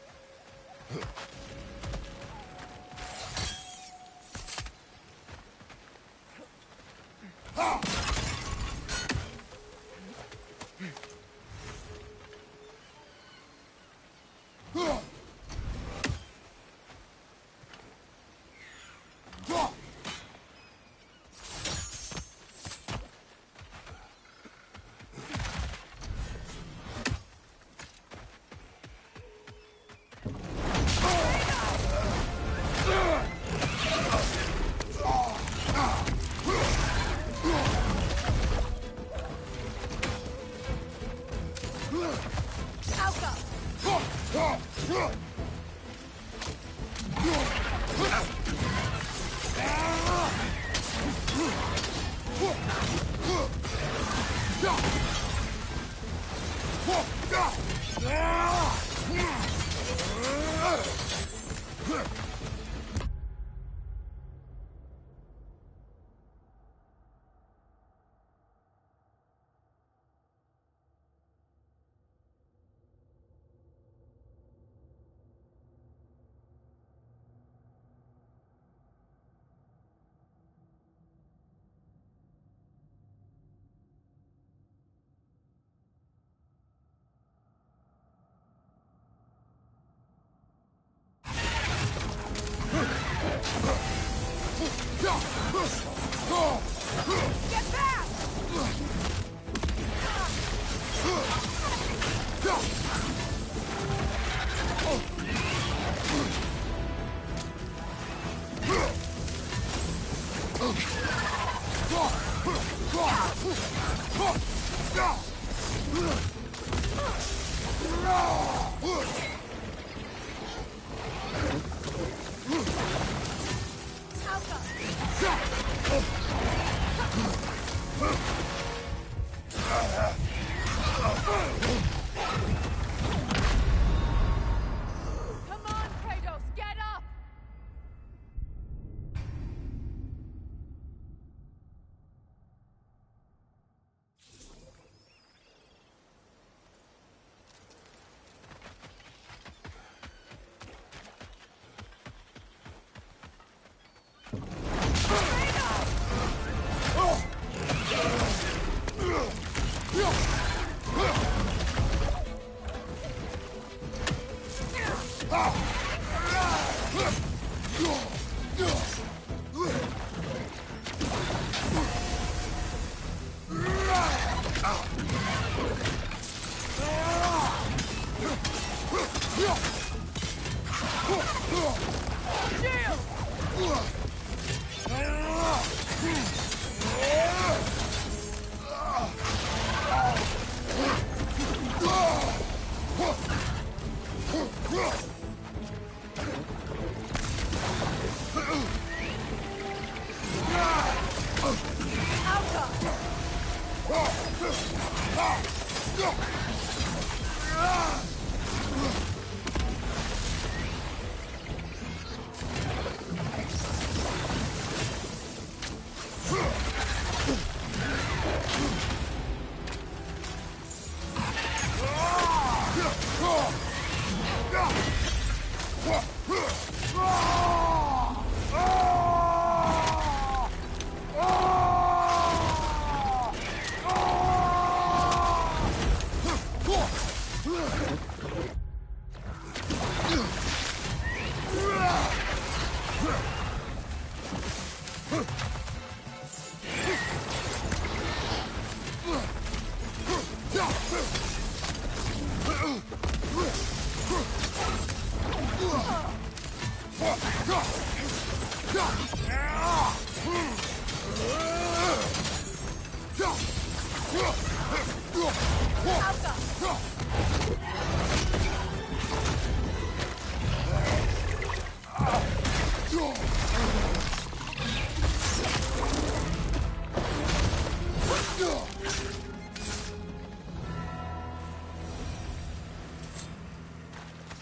Get back! Come on, Kratos, get up!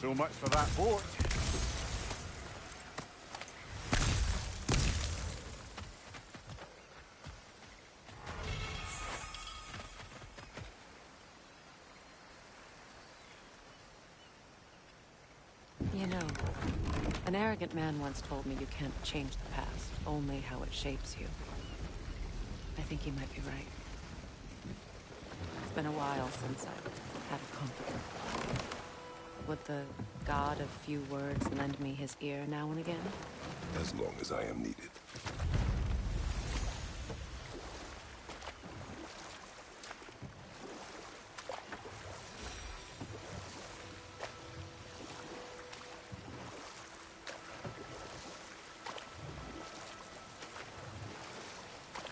So much for that boat. You know, an arrogant man once told me you can't change the past, only how it shapes you. I think he might be right. It's been a while since I've had a confidant. Would the god of few words lend me his ear now and again? As long as I am needed.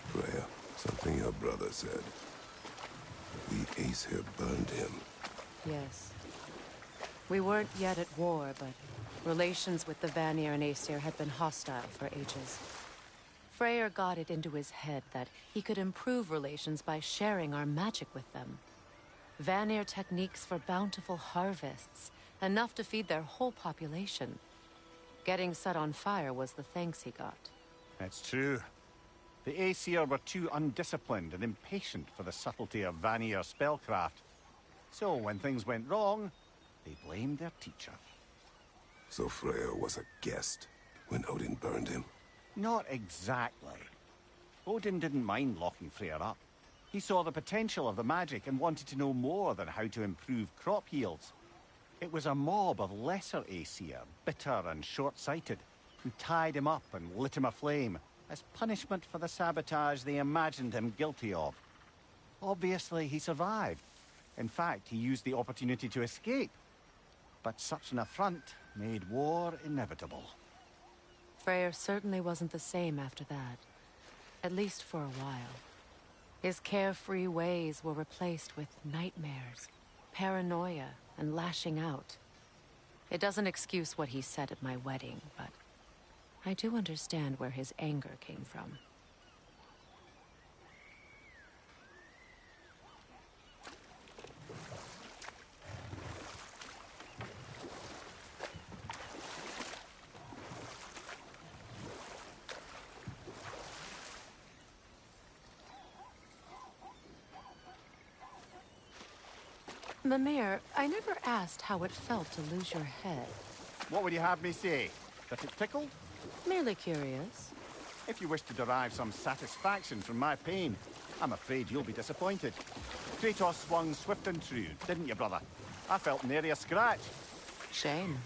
Freya, something your brother said. The Aesir burned him. Yes. We weren't yet at war, but relations with the Vanir and Aesir had been hostile for ages. Freyr got it into his head that he could improve relations by sharing our magic with them. Vanir techniques for bountiful harvests, enough to feed their whole population. Getting set on fire was the thanks he got. It's true. The Aesir were too undisciplined and impatient for the subtlety of Vanir spellcraft. So when things went wrong, they blamed their teacher. So Freya was a guest when Odin burned him? Not exactly. Odin didn't mind locking Freya up. He saw the potential of the magic and wanted to know more than how to improve crop yields. It was a mob of lesser Aesir, bitter and short-sighted, who tied him up and lit him aflame as punishment for the sabotage they imagined him guilty of. Obviously, he survived. In fact, he used the opportunity to escape. But such an affront made war inevitable. Freyr certainly wasn't the same after that. At least for a while. His carefree ways were replaced with nightmares, paranoia, and lashing out. It doesn't excuse what he said at my wedding, but I do understand where his anger came from. Mimir, I never asked how it felt to lose your head. What would you have me say? That it tickled? Merely curious. If you wish to derive some satisfaction from my pain, I'm afraid you'll be disappointed. Kratos swung swift and true, didn't you, brother? I felt nary a scratch. Shame.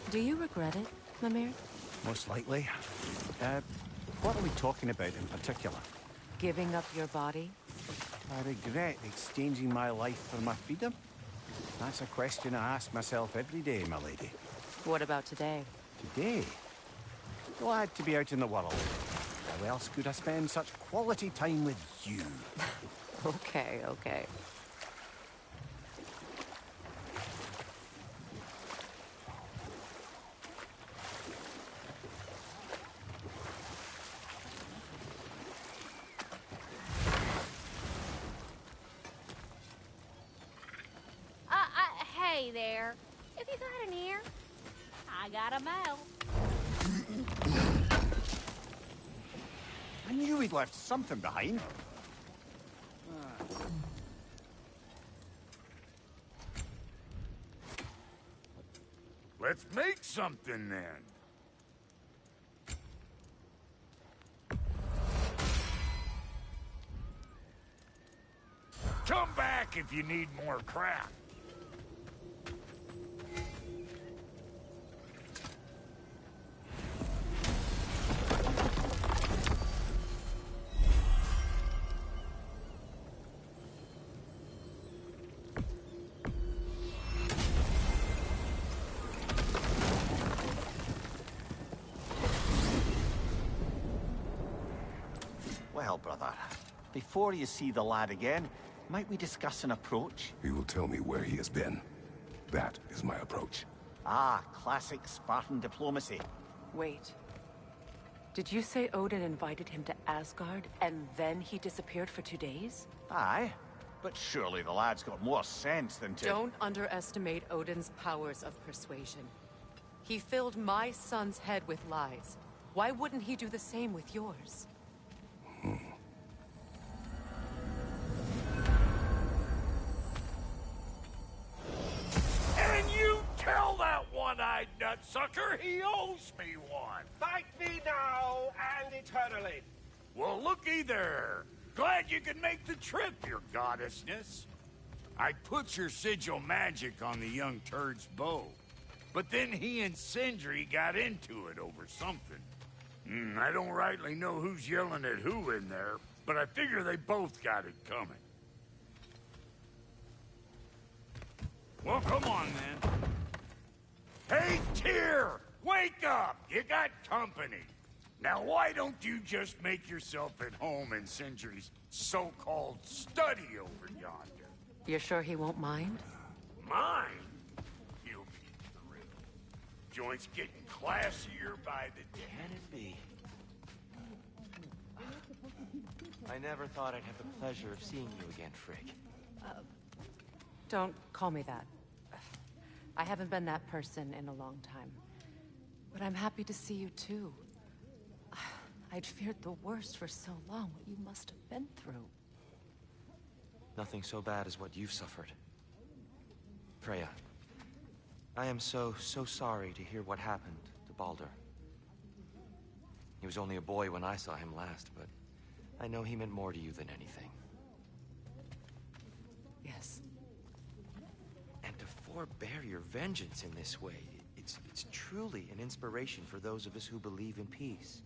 Do you regret it, Mimir? Most likely. What are we talking about in particular? Giving up your body? I regret exchanging my life for my freedom? That's a question I ask myself every day, my lady. What about today? Today? Glad to be out in the world. How else could I spend such quality time with you? Okay, okay. Hey there. If you got an ear, I got a mouth. I knew we'd left something behind. Let's make something then. Come back if you need more crap. Well, brother, before you see the lad again, might we discuss an approach? He will tell me where he has been. That is my approach. Ah, classic Spartan diplomacy. Wait. Did you say Odin invited him to Asgard, and then he disappeared for 2 days? Aye, but surely the lad's got more sense than to... Don't underestimate Odin's powers of persuasion. He filled my son's head with lies. Why wouldn't he do the same with yours? And you tell that one-eyed nutsucker he owes me one. Fight me now and eternally. Well, looky there. Glad you could make the trip, your goddessness. I put your sigil magic on the young turd's bow. But then he and Sindri got into it over something. I don't rightly know who's yelling at who in there, but I figure they both got it coming. Well, come on, then. Hey, Tyr! Wake up! You got company. Now, why don't you just make yourself at home in Sindri's so-called study over yonder? You're sure he won't mind? Mine? He'll be thrilled. Joint's getting classier by the day. Can it be? I never thought I'd have the pleasure of seeing you again, Frigg. Don't call me that. I haven't been that person in a long time. But I'm happy to see you too. I'd feared the worst for so long, what you must have been through. Nothing so bad as what you've suffered. Freya, I am so sorry to hear what happened to Baldur. He was only a boy when I saw him last, but I know he meant more to you than anything. Yes. And to forbear your vengeance in this way, it's truly an inspiration for those of us who believe in peace.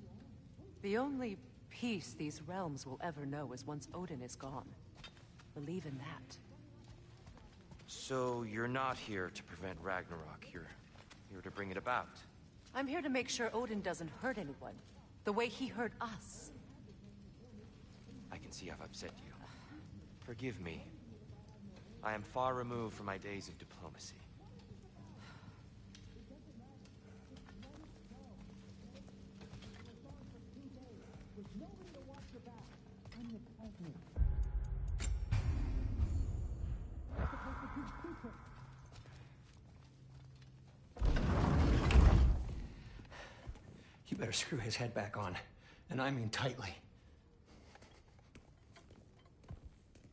The only peace these realms will ever know is once Odin is gone. Believe in that. So you're not here to prevent Ragnarok, you're here to bring it about. I'm here to make sure Odin doesn't hurt anyone, the way he hurt us. I can see I've upset you. Forgive me. I am far removed from my days of diplomacy. You better screw his head back on, and I mean tightly.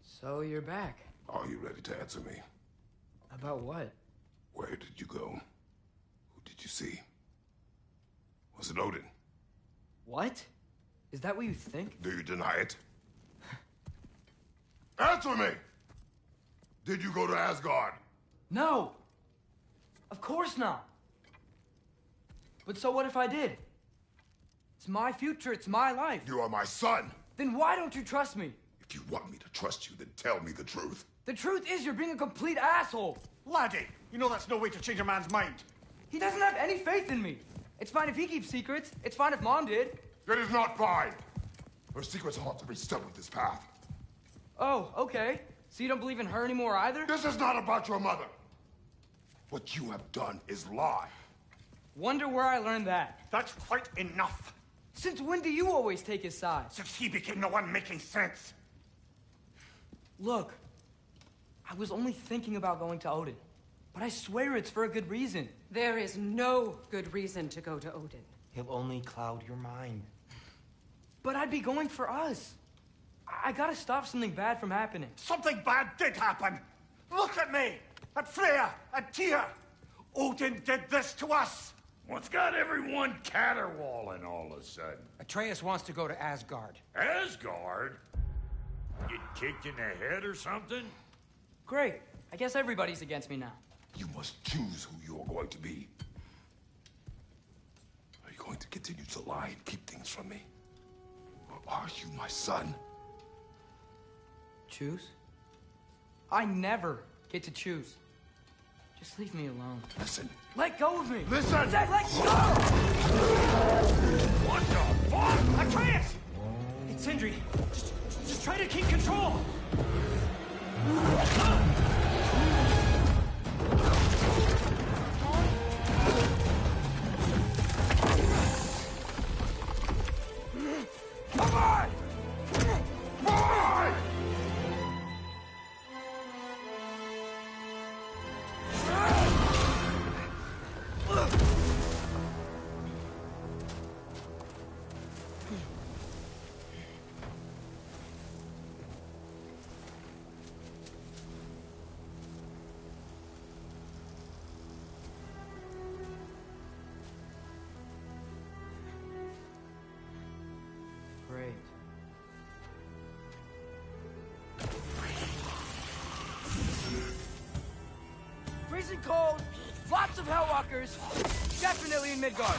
So you're back. Are you ready to answer me? About what? Where did you go? Who did you see? Was it Odin? What? Is that what you think? Do you deny it? Answer me! Did you go to Asgard? No! Of course not! But so what if I did? It's my future, it's my life. You are my son! Then why don't you trust me? If you want me to trust you, then tell me the truth. The truth is you're being a complete asshole. Laddie, you know that's no way to change a man's mind. He doesn't have any faith in me. It's fine if he keeps secrets. It's fine if Mom did. It is not fine. Her secrets ought to be stuck with this path. Oh, okay. So you don't believe in her anymore either? This is not about your mother. What you have done is lie. Wonder where I learned that. That's quite enough. Since when do you always take his side? Since he became the one making sense. Look, I was only thinking about going to Odin. But I swear it's for a good reason. There is no good reason to go to Odin. He'll only cloud your mind. But I'd be going for us. I gotta stop something bad from happening. Something bad did happen. Look at me, at Freya, at Tyr. Odin did this to us. What's got everyone caterwauling all of a sudden? Atreus wants to go to Asgard. Asgard? Get kicked in the head or something? Great. I guess everybody's against me now. You must choose who you are going to be. Are you going to continue to lie and keep things from me? Or are you my son? Choose? I never get to choose. Just leave me alone. Listen. Let go of me! Listen! Let go! What the fuck? Atreus! It's Sindri. Just try to keep control! Come on! Boy! Great. Freezing cold, lots of Hellwalkers, definitely in Midgard.